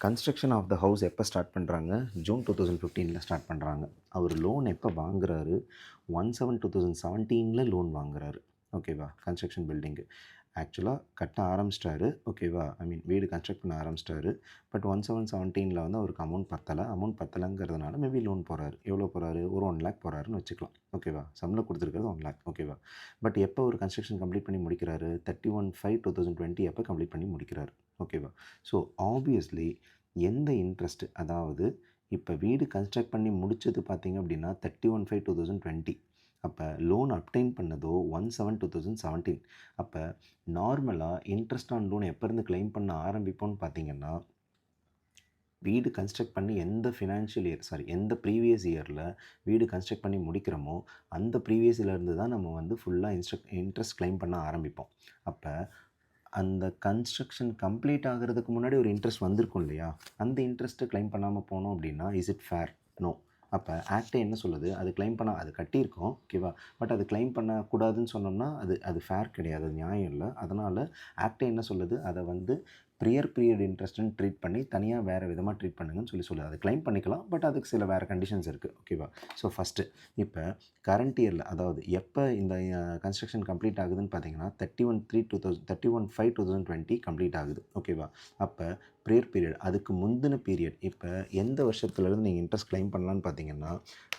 கன்ஸ்ட்ரக்ஷன் ஆஃப் த ஹவுஸ் எப்போ ஸ்டார்ட் பண்ணுறாங்க, ஜூன் 2015 ஸ்டார்ட் பண்ணுறாங்க. அவர் லோன் எப்போ வாங்குறாரு, 1/7/2017 லோன் வாங்குறாரு ஓகேவா. கன்ஸ்ட்ரக்ஷன் பில்டிங்கு ஆக்சுவலாக கட்ட ஆரம்பிச்சிட்டாரு ஓகேவா, ஐ மீன் வீடு கன்ஸ்ட்ரக்ட் பண்ண ஆரம்பிச்சிட்டாரு. பட் 1/7/17 வந்து அவருக்கு அமௌண்ட் பத்தலைங்கிறதுனால மேபி லோன் போகிறாரு. எவ்வளோ போகிறாரு, ஒரு 1 lakh போகிறாருன்னு வச்சுக்கலாம் ஓகேவா. சம்பளம் கொடுத்துருக்கிறது 1 lakh ஓகேவா. பட் எப்போ ஒரு கன்ஸ்ட்ரக்ஷன் கம்ப்ளீட் பண்ணி முடிக்கிறாரு, 31/5/2020 எப்போ கம்ப்ளீட் பண்ணி முடிக்கிறாரு ஓகேவா. ஸோ ஆப்வியஸ்லி எந்த இன்ட்ரெஸ்ட்டு, அதாவது இப்போ வீடு கன்ஸ்ட்ரக்ட் பண்ணி முடித்தது பார்த்திங்க அப்படின்னா 31/5/2020, அப்போ லோன் அப்டைன் பண்ணதோ 1/7/2017. அப்போ நார்மலாக இன்ட்ரெஸ்ட் ஆன் லோன் எப்போ இருந்து கிளைம் பண்ண ஆரம்பிப்போம்னு பார்த்தீங்கன்னா, வீடு கன்ஸ்ட்ரக்ட் பண்ணி எந்த ப்ரீவியஸ் இயரில் வீடு கன்ஸ்ட்ரக்ட் பண்ணி முடிக்கிறோமோ அந்த ப்ரீவியஸ் இயர்லேருந்து தான் நம்ம வந்து ஃபுல்லாக இன்ட்ரெஸ்ட் கிளைம் பண்ண ஆரம்பிப்போம். அப்போ அந்த கன்ஸ்ட்ரக்ஷன் கம்ப்ளீட் ஆகிறதுக்கு முன்னாடி ஒரு இன்ட்ரெஸ்ட் வந்திருக்கும் இல்லையா, அந்த இன்ட்ரெஸ்ட்டு கிளைம் பண்ணாமல் போனோம் அப்படின்னா இஸ் இட் ஃபேர்? நோ. அப்போ ஆக்டே என்ன சொல்லுது, அது கிளைம் பண்ண, அது கட்டியிருக்கோம் ஓகேவா, பட் அது கிளைம் பண்ணக்கூடாதுன்னு சொன்னோம்னா அது ஃபேர் கிடையாது, அது நியாயம் இல்லை. அதனால் ஆக்டே என்ன சொல்லுது, அதை வந்து ப்ரியர் பீரியட் இன்ட்ரெஸ்ட்டுன்னு ட்ரீட் பண்ணி தனியாக வேறு விதமாக ட்ரீட் பண்ணுங்கன்னு சொல்லுது. அதை கிளைம் பண்ணிக்கலாம், பட் அதுக்கு சில வேறு கண்டிஷன்ஸ் இருக்குது ஓகேவா. ஸோ ஃபஸ்ட்டு இப்போ கரண்ட் இயரில், அதாவது எப்போ இந்த கன்ஸ்ட்ரக்ஷன் கம்ப்ளீட் ஆகுதுன்னு பார்த்தீங்கன்னா 31/5/2020 கம்ப்ளீட் ஆகுது ஓகேவா. அப்போ ப்ரியர் பீரியட், அதுக்கு முந்தின பீரியட், இப்போ எந்த வருஷத்துலேருந்து நீங்கள் இன்ட்ரெஸ்ட் கிளைம் பண்ணலான்னு பார்த்தீங்கன்னா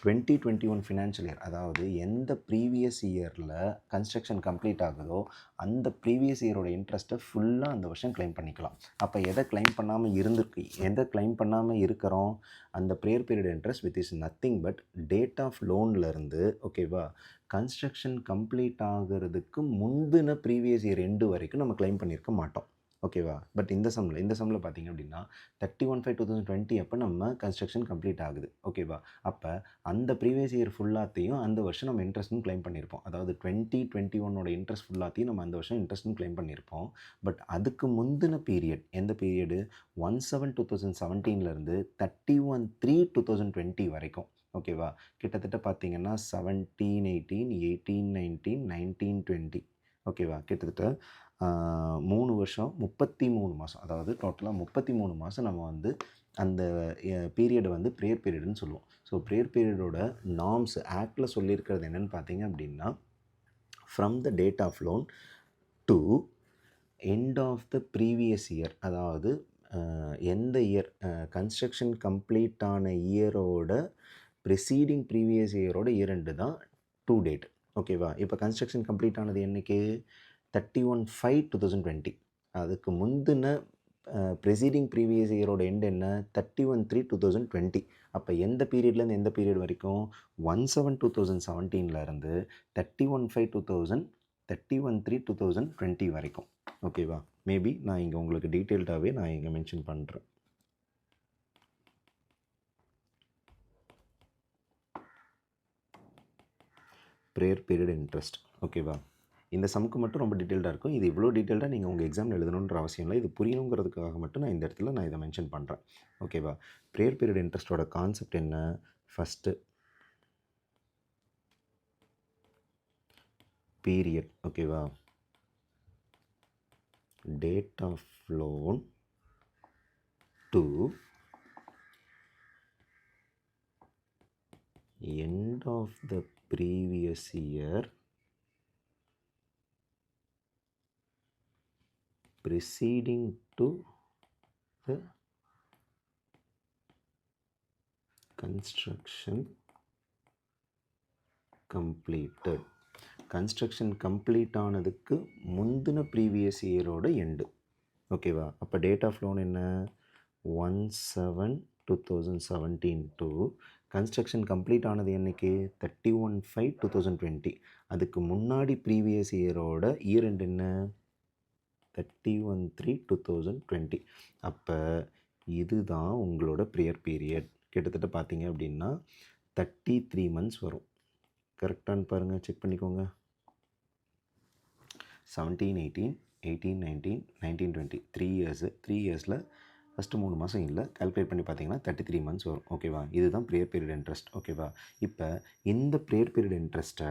2021 ஃபினான்ஷியல் இயர், அதாவது எந்த ப்ரீவியஸ் இயரில் கன்ஸ்ட்ரக்ஷன் கம்ப்ளீட் ஆகுதோ அந்த ப்ரீவியஸ் இயரோட இன்ட்ரெஸ்ட்டை ஃபுல்லாக அந்த வருஷம் கிளைம் பண்ணிக்கலாம். அப்போ எதை கிளைம் பண்ணாமல் இருக்கிறோம், அந்த prior period interest with is nothing but date of லோன்லேருந்து ஓகேவா கன்ஸ்ட்ரக்ஷன் கம்ப்ளீட் ஆகிறதுக்கு முந்தின ப்ரீவியஸ் இயர் எண்டு வரைக்கும் நம்ம கிளைம் பண்ணியிருக்க மாட்டோம் ஓகேவா. பட் இந்த சம்மில் பார்த்தீங்க அப்படின்னா 31/5/2020 அப்போ நம்ம கன்ஸ்ட்ரக்ஷன் கம்ப்ளீட் ஆகுது ஓகேவா. அப்போ அந்த ப்ரீவியஸ் இயர் ஃபுல்லாத்தையும் அந்த வருஷம் நம்ம இன்ட்ரெஸ்ட்னு கிளைம் பண்ணியிருப்போம், அதாவது 2021 இன்ட்ரெஸ்ட் ஃபுல்லாத்தையும் நம்ம அந்த வருஷம் இன்ட்ரெஸ்ட்னு கிளைம் பண்ணியிருப்போம். பட் அதுக்கு முந்தின பீரியட், எந்த பீரியடு, 1/7/2017 31/3/2020 வரைக்கும் ஓகேவா? கிட்டத்தட்ட பார்த்தீங்கன்னா 17, 18, 18, 19, 19, 20 ஓகேவா? கிட்டத்தட்ட 3 வருஷம் 33 மாதம், அதாவது டோட்டலாக 33 மாதம் நம்ம வந்து அந்த பீரியடை வந்து ப்ரேயர் பீரியடுன்னு சொல்லுவோம். ஸோ ப்ரேயர் பீரியடோட நார்ம்ஸ் ஆக்டில் சொல்லியிருக்கிறது என்னென்னு பார்த்தீங்க அப்படின்னா, from the date of loan to end of the previous year, அதாவது எந்த இயர் கன்ஸ்ட்ரக்ஷன் கம்ப்ளீட் ஆன இயரோட ப்ரிசீடிங் ப்ரீவியஸ் இயரோட இயர் எண்டு தான் டு டேட். ஓகேவா? இப்போ கன்ஸ்ட்ரக்ஷன் கம்ப்ளீட் ஆனது என்றைக்கு? 31/5/2020. அதுக்கு முந்தின ப்ரிசீடிங் ப்ரீவியஸ் இயரோட எண்ட் என்ன? 31/3/2020. அப்போ எந்த பீரியட்லேருந்து எந்த பீரியட் வரைக்கும்? 1/7/2017 31/3/2020 வரைக்கும். ஓகேவா? மேபி நான் இங்கே உங்களுக்கு டீட்டெயில்டாகவே நான் இங்கே மென்ஷன் பண்ணுறேன். Prayer period interest. ஓகேவா? இந்த சம்க்கு மட்டும் ரொம்ப டீட்டெயில்டாக இருக்கும். இது இவ்வளோ டீட்டெயில்டாக நீங்கள் உங்கள் எக்ஸாமில் எழுதணுன்ற அவசியம் இல்லை. இது புரியணுங்கிறதுக்காக மட்டும் நான் இந்த இடத்துல நான் இதை மென்ஷன் பண்ணுறேன். ஓகேவா? ப்ரேயர் பீரியட் இன்ட்ரெஸ்ட்டோட கான்செப்ட் என்ன? First period. ஓகேவா? Date of loan to end of the previous year preceding to the construction completed. Construction complete ஆனதுக்கு முந்தின ப்ரீவியஸ் இயரோட எண்டு. ஓகேவா? அப்போ டேட் ஆஃப் லோன் என்ன? 1/7/2017 டு கன்ஸ்ட்ரக்ஷன் கம்ப்ளீட் ஆனது என்றைக்கு? 31/5/2020. அதுக்கு முன்னாடி ப்ரீவியஸ் இயரோட இயர் எண்ட் என்ன? 31/3/2020. அப்போ இதுதான் உங்களோட ப்ரேயர் பீரியட். கிட்டத்தட்ட பார்த்தீங்க அப்படின்னா 33 மந்த்ஸ் வரும். கரெக்டானு பாருங்கள், செக் பண்ணிக்கோங்க. 17, 18, 18, 19, 19, 20 3 இயர்ஸு. 3 இயர்ஸில் ஃபஸ்ட்டு 3 மாதம் இல்லை, கால்குலேட் பண்ணி பார்த்தீங்கன்னா 33 மந்த்ஸ் வரும். ஓகேவா? இதுதான் ப்ரேயர் பீரியட் இன்ட்ரெஸ்ட். ஓகேவா? இப்போ இந்த ப்ரேயர் பீரியட் இன்ட்ரெஸ்ட்டை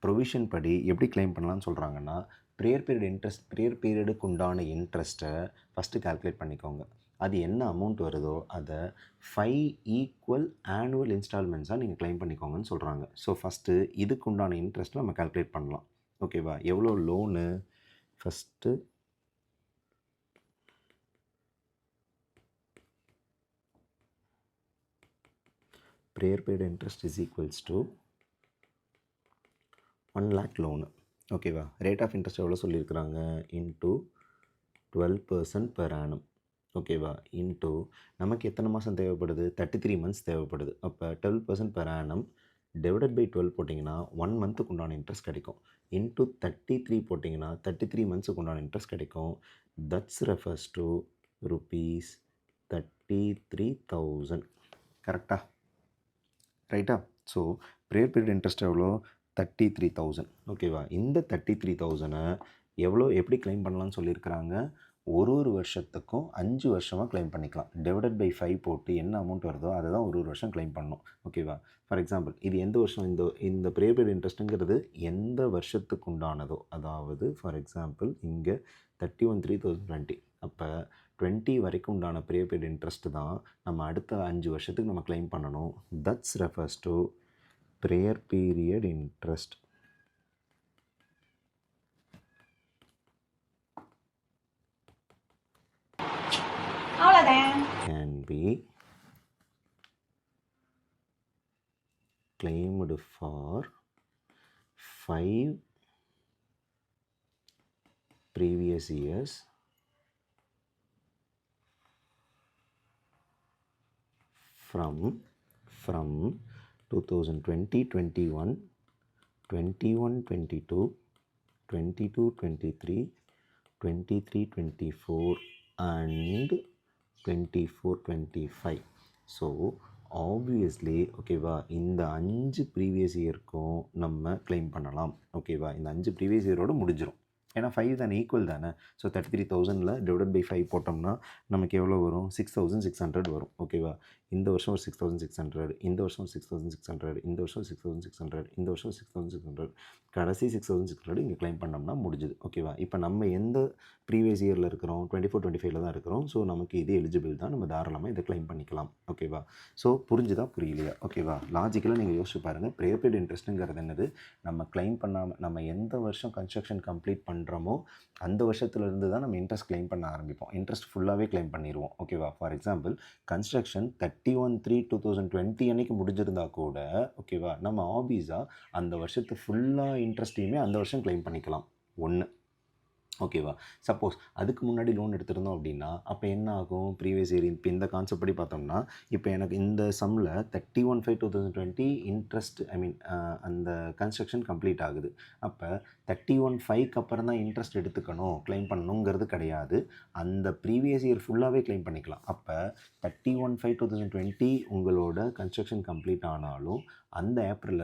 ப்ரொவிஷன் படி எப்படி கிளைம் பண்ணலான்னு சொல்கிறாங்கன்னா, ப்ரேயர் பீரியடுக்கு உண்டான இன்ட்ரெஸ்ட்டை ஃபஸ்ட்டு கால்குலேட் பண்ணிக்கோங்க. அது என்ன அமௌண்ட் வருதோ அதை 5 ஈக்குவல் ஆனுவல் இன்ஸ்டால்மெண்ட்ஸாக நீங்கள் கிளைம் பண்ணிக்கோங்கன்னு சொல்கிறாங்க. ஸோ ஃபஸ்ட்டு இதுக்கு உண்டான இன்ட்ரெஸ்ட்டை நம்ம கால்குலேட் பண்ணலாம். ஓகேவா? எவ்வளோ loan? First prayer period interest is equals to 1 lakh loan. ஓகேவா? ரேட் ஆஃப் இன்ட்ரெஸ்ட் எவ்வளோ சொல்லியிருக்கிறாங்க? Into 12% per annum. ஓகேவா? இன்ட்டு நமக்கு எத்தனை மாதம் தேவைப்படுது? 33 மந்த்ஸ் தேவைப்படுது. அப்போ 12% பெர் ஆனம் டிவைடட் பை 12 போட்டிங்கன்னா 1 மந்த்துக்கு உண்டான இன்ட்ரெஸ்ட் கிடைக்கும். இன்ட்டு 33 போட்டிங்கன்னா 33 மந்த்ஸுக்கு உண்டான இன்ட்ரெஸ்ட் கிடைக்கும். That's refers to ₹33,000. கரெக்டாக? ரைட்டா? ஸோ ப்ரேயர் பீரியட் இன்ட்ரெஸ்ட் எவ்வளோ? 33,000. ஓகேவா? இந்த 33,000 எவ்வளோ எப்படி கிளைம் பண்ணலான்னு சொல்லியிருக்கிறாங்க? ஒரு வருஷத்துக்கும் 5 வருஷமாக கிளைம் பண்ணிக்கலாம். டிவைடட் பை 5 போட்டு என்ன அமௌண்ட் வருதோ அதை தான் ஒரு வருஷம் கிளைம் பண்ணணும். ஓகேவா? ஃபார் எக்ஸாம்பிள் இது எந்த வருஷம்? இந்த ப்ரேயர் பீரியட் இன்ட்ரெஸ்ட்டுங்கிறது எந்த வருஷத்துக்கு உண்டானதோ, அதாவது ஃபார் எக்ஸாம்பிள் இங்கே 31/3/2020. அப்போ 20 வரைக்கும் உண்டான ப்ரேயர் பீரியட் இன்ட்ரெஸ்ட் தான் நம்ம அடுத்த 5 வருஷத்துக்கு நம்ம கிளைம் பண்ணணும். That's refers to prayer period interest. Can be claimed for 5 previous years from 2020-21, 21-22, 22-23, 23-24 and 24-25. So obviously ஓகேவா, இந்த 5 ப்ரீவியஸ் இயருக்கும் நம்ம கிளைம் பண்ணலாம். ஓகேவா? இந்த 5 ப்ரீவியஸ் இயரோடு முடிஞ்சிடும். ஏன்னா 5 தானே ஈக்குவல் தானே. ஸோ 33,000ல் டிவைடட் பை 5 போட்டோம்னா நமக்கு எவ்வளோ வரும்? 6,600 வரும். ஓகேவா? இந்த வருஷம் ஒரு 6,600, இந்த வருஷம் 6,600, இந்த வருஷம் 6,600, இந்த வருஷம் 6,600, கடைசி 6,600 இங்கே கிளைம் பண்ணோம்னா முடிஞ்சுது. ஓகேவா? இப்போ நம்ம எந்த ப்ரீவியஸ் இயரில் இருக்கிறோம்? 24-25ல் தான் இருக்கிறோம். ஸோ நமக்கு இது எலிஜிபிள் தான், நம்ம தாராளமாக இதை கிளைம் பண்ணிக்கலாம். ஓகேவா? ஸோ புரிஞ்சுதா புரியலையா? ஓகேவா? லாஜிக்கலாக நீங்கள் யோசிச்சு பாருங்கள். ப்ரேயர் பீரியட் இன்ட்ரெஸ்ட்டுங்கிறது என்னது? நம்ம கிளைம் பண்ணாமல் நம்ம எந்த வருஷம் கன்ஸ்ட்ரக்ஷன் கம்ப்ளீட் பண்ணுறோமோ அந்த வருஷத்துலேருந்து தான் நம்ம இன்ட்ரெஸ்ட் கிளைம் பண்ண ஆரம்பிப்போம். இன்ட்ரெஸ்ட் ஃபுல்லாகவே கிளைம் பண்ணிடுவோம். ஓகேவா? ஃபார் எக்ஸாம்பிள் கன்ஸ்ட்ரக்ஷன் 31/3/2020 அன்றைக்கி முடிஞ்சிருந்தா கூட ஓகேவா, நம்ம ஆபீஸாக அந்த வருஷத்து ஃபுல்லாக இன்ட்ரெஸ்ட்டையுமே அந்த வருஷம் கிளைம் பண்ணிக்கலாம். ஒன்று. ஓகேவா? சப்போஸ் அதுக்கு முன்னாடி லோன் எடுத்திருந்தோம் அப்படின்னா அப்போ என்ன ஆகும்? ப்ரீவியஸ் இயர் இப்போ இந்த கான்செப்ட் படி பார்த்தோம்னா இப்போ எனக்கு இந்த சம்மில் 31/5/2020 இன்ட்ரெஸ்ட் அந்த கன்ஸ்ட்ரக்ஷன் கம்ப்ளீட் ஆகுது. அப்போ 31/5க்கு அப்புறம் தான் இன்ட்ரெஸ்ட் எடுத்துக்கணும் கிளைம் பண்ணணுங்கிறது கிடையாது. அந்த ப்ரீவியஸ் இயர் ஃபுல்லாகவே கிளைம் பண்ணிக்கலாம். அப்போ 31/5/2020 உங்களோட கன்ஸ்ட்ரக்ஷன் கம்ப்ளீட் ஆனாலும் அந்த ஏப்ரல்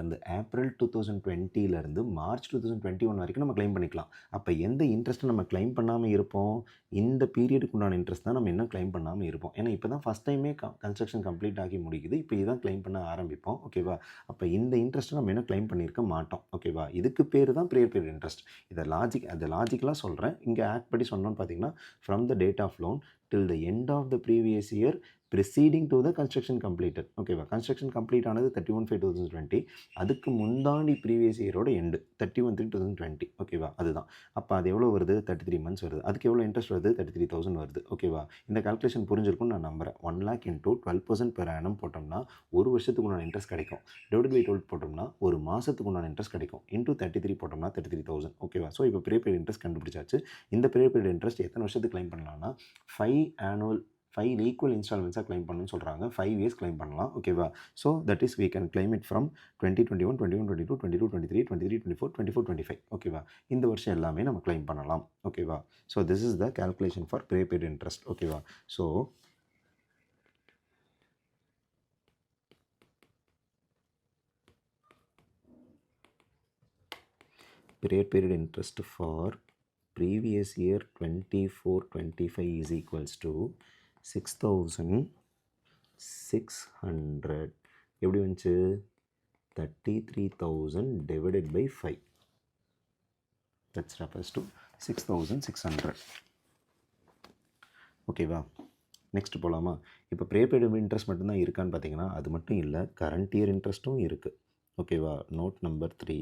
2020 மார்ச் 2021 வரைக்கும் நம்ம கிளைம் பண்ணிக்கலாம். அப்போ எந்த இன்ட்ரெஸ்ட்டை நம்ம கிளைம் பண்ணாமல் இருப்போம்? இந்த பீரியடுக்கு உண்டான இன்ட்ரெஸ்ட் தான் நம்ம இன்னும் கிளைம் பண்ணாமல் இருப்போம். ஏன்னா இப்போ தான் ஃபஸ்ட் டைமே கன்ஸ்ட்ரக்ஷன் கம்ப்ளீட் ஆகி முடிக்குது. இப்போ இதுதான் கிளைம் பண்ண ஆரம்பிப்போம். ஓகேவா? அப்போ இந்த இன்ட்ரெஸ்ட்டை நம்ம இன்னும் கிளைம் பண்ணியிருக்க மாட்டோம். ஓகேவா? இதுக்கு பேர் தான் ப்ரேயர் பீரியட் இன்ட்ரெஸ்ட். அதை லாஜிக்கலாக சொல்கிறேன். இங்கே ஆக்ட் படி சொன்னோன்னு பார்த்தீங்கன்னா from the date of loan till the end of the previous year preceding to the construction completed. ஓகேவா? கன்ஸ்ட்ரக்ஷன் கம்ப்ளீட் ஆனது 31/5/2020. அதுக்கு முந்தாண்டி ப்ரீவியஸ் இயரோட எண்டு 31/3/2020. ஓகேவா? அதுதான். அப்போ அது எவ்வளோ வருது? 33 மந்த்ஸ் வருது. அதுக்கு எவ்வளோ இன்ட்ரெஸ்ட் வருது? 33,000 வருது. ஓகேவா? இந்த கால்குலேஷன் புரிஞ்சிருக்கும்னு நான் நம்புகிறேன். 1 lakh இன்ட்டு 12% பெர் ஆனம் போட்டோம்னா ஒரு வருஷத்துக்கு உண்டான இன்ட்ரெஸ்ட் கிடைக்கும். டிவைட் பை 12 போட்டோம்னா ஒரு மாதத்துக்கு உண்டான இன்ட்ரெஸ்ட் கிடைக்கும். இன்ட்டு 33 போட்டோம்னா 33,000. ஓகேவா? ஸோ இப்போ ப்ரீ பீரியட் இன்ட்ரெஸ்ட் கண்டுபிடிச்சாச்சு. இந்த ப்ரீ பீரியட் இன்ட்ரெஸ்ட் எத்தனை வருஷத்துக்கு கிளைம் பண்ணலாம்னா 5 ஈக்குவல் இன்ஸ்டால்மெண்ட்ஸாக கிளைம் பண்ணணும்னு சொல்கிறாங்க. 5 இயர்ஸ் கிளைம் பண்ணலாம். ஓகேவா? So that is we can claim it from 2021, 21, 22, 22, 23, 23, 24, 24, 25. ஓகேவா? இந்த வருஷம் எல்லாமே நம்ம கிளைம் பண்ணலாம். ஓகேவா? So this is the calculation for prepaid interest. ஓகேவா? So prepaid interest for previous year 24-25 is equals to 6,600. எப்படி வந்துச்சு? 33,000 divided by 5. That refers to 6,600. ஓகேவா? நெக்ஸ்ட் போகலாமா? இப்போ ப்ரீபெய்டு இன்ட்ரெஸ்ட் மட்டும்தான் இருக்கான்னு பார்த்தீங்கன்னா அது மட்டும் இல்லை, கரண்ட் இயர் இன்ட்ரெஸ்ட்டும் இருக்குது. ஓகேவா? Note number 3.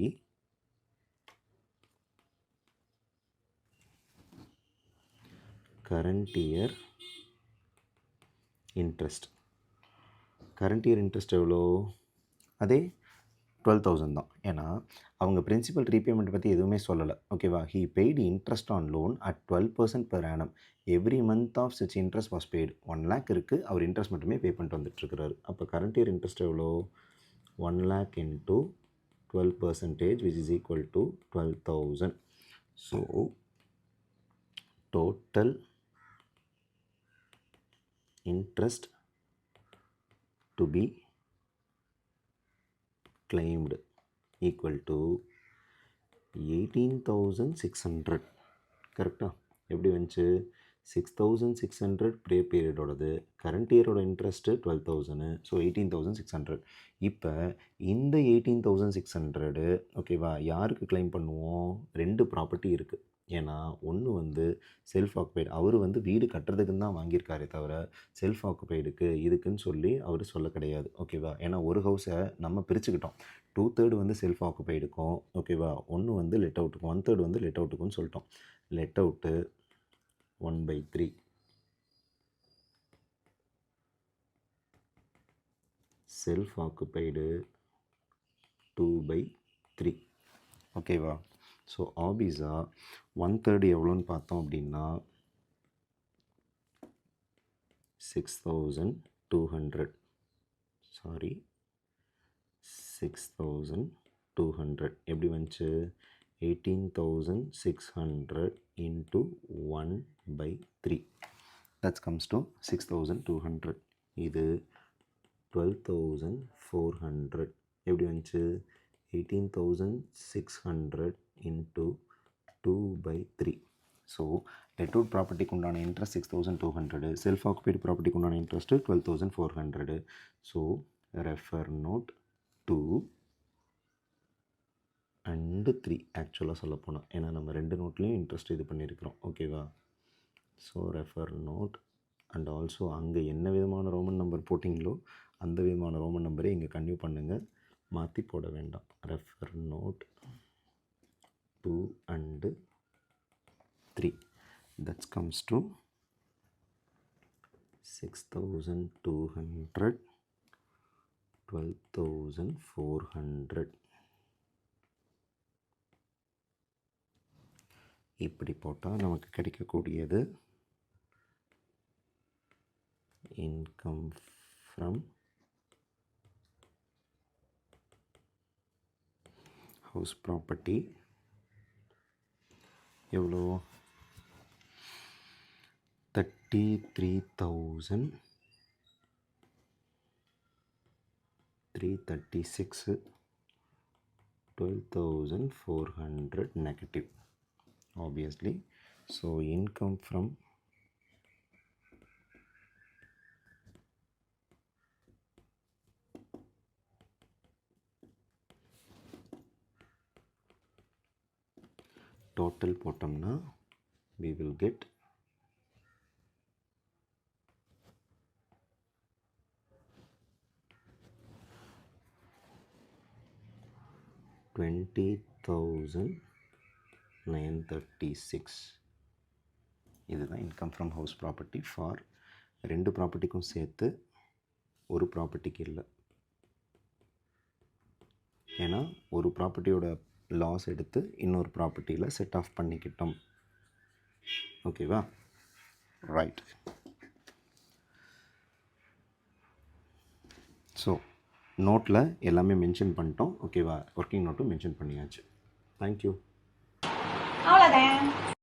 Current year interest. Current year interest எவ்வளோ? அதே 12,000 தான். ஏன்னா அவங்க பிரின்சிபல் ரீபேமெண்ட் பற்றி எதுவுமே சொல்லலை. ஓகேவா? He paid interest on loan at 12% per annum. Every month of such interest was paid. 1 lakh இருக்குது, அவர் இன்ட்ரெஸ்ட் மட்டுமே பே பண்ணிட்டு வந்துட்டுருக்கிறாரு. அப்போ கரண்ட் இயர் இன்ட்ரெஸ்ட் எவ்வளோ? 1 lakh into 12% which is equal to 12,000. So total interest to be claimed equal to 18,600. கரெக்டாக? எப்படி வந்துச்சு? 6,600 ப்ரே பீரியடோடது, கரண்ட் இயரோட இன்ட்ரெஸ்ட்டு 12,000, ஸோ 18,600. இப்போ இந்த 18,600 ஓகேவா யாருக்கு கிளைம் பண்ணுவோம்? 2 ப்ராப்பர்ட்டி இருக்குது. ஏன்னா ஒன்று வந்து செல்ஃப் ஆக்குபைடு, அவர் வந்து வீடு கட்டுறதுக்குன்னு தான் வாங்கியிருக்காரே தவிர செல்ஃப் ஆக்குபைடுக்கு இதுக்குன்னு சொல்லி அவர் சொல்ல கிடையாது. ஓகேவா? ஏன்னா ஒரு ஹவுஸை நம்ம பிரிச்சுக்கிட்டோம். 2/3 வந்து செல்ஃப் ஆக்குபைடுக்கும் ஓகேவா, ஒன்று வந்து லெட் அவுட்டுக்கும், 1/3 வந்து லெட் அவுட்டுக்குன்னு சொல்லிட்டோம். Let out 1/3, self occupied 2/3. ஓகேவா? ஸோ ஆபீஸா 1/3 எவ்வளோன்னு பார்த்தோம் அப்படின்னா 6,200. 6,200 எப்படி வந்துச்சு? 18,600 into 1/3. that comes to 6,200. இது 12,400 எப்படி வந்துச்சு? 18,600 into 2/3. ஸோ லெட்வுட் ப்ராப்பர்ட்டிக்கு உண்டான இன்ட்ரெஸ்ட் 6200, செல்ஃப் ஆக்குபைடு ப்ராப்பர்ட்டிக்கு உண்டான interest 12400. So refer note 2 and 3 ஆக்சுவலாக சொல்ல போனால், ஏன்னா நம்ம 2 நோட்லேயும் இன்ட்ரெஸ்ட் இது பண்ணியிருக்கிறோம். ஓகேவா? So refer note and also அங்கே என்ன விதமான ரோமன் நம்பர் போட்டிங்களோ அந்த விதமான ரோமன் நம்பரை இங்கே கன்டினியூ பண்ணுங்கள், மாற்றி போட வேண்டாம். Refer note 2 and 3. That comes to 6200, 12400. இப்படி போட்டால் நமக்கு கிடைக்கக்கூடியது இன்கம் ஃப்ரம் ஹவுஸ் ப்ராப்பர்ட்டி எவ்வளோ? 33,336, 12,400 negative, obviously. So income from total போட்டோம்னா we will get 20,936. இதுதான் income from house property for 2 ப்ராப்பர்ட்டிக்கும் சேர்த்து ஒரு ப்ராப்பர்ட்டிக்கு இல்லை. ஏன்னா ஒரு ப்ராப்பர்ட்டியோட லாஸ் எடுத்து இன்னொரு ப்ராப்பர்ட்டியில் செட் ஆஃப் பண்ணிக்கிட்டோம். ஓகேவா? ரைட். ஸோ நோட்டில் எல்லாமே மென்ஷன் பண்ணிட்டோம். ஓகேவா? ஒர்க்கிங் நோட்டும் மென்ஷன் பண்ணியாச்சு. தேங்க்யூ. அவ்வளோதான்.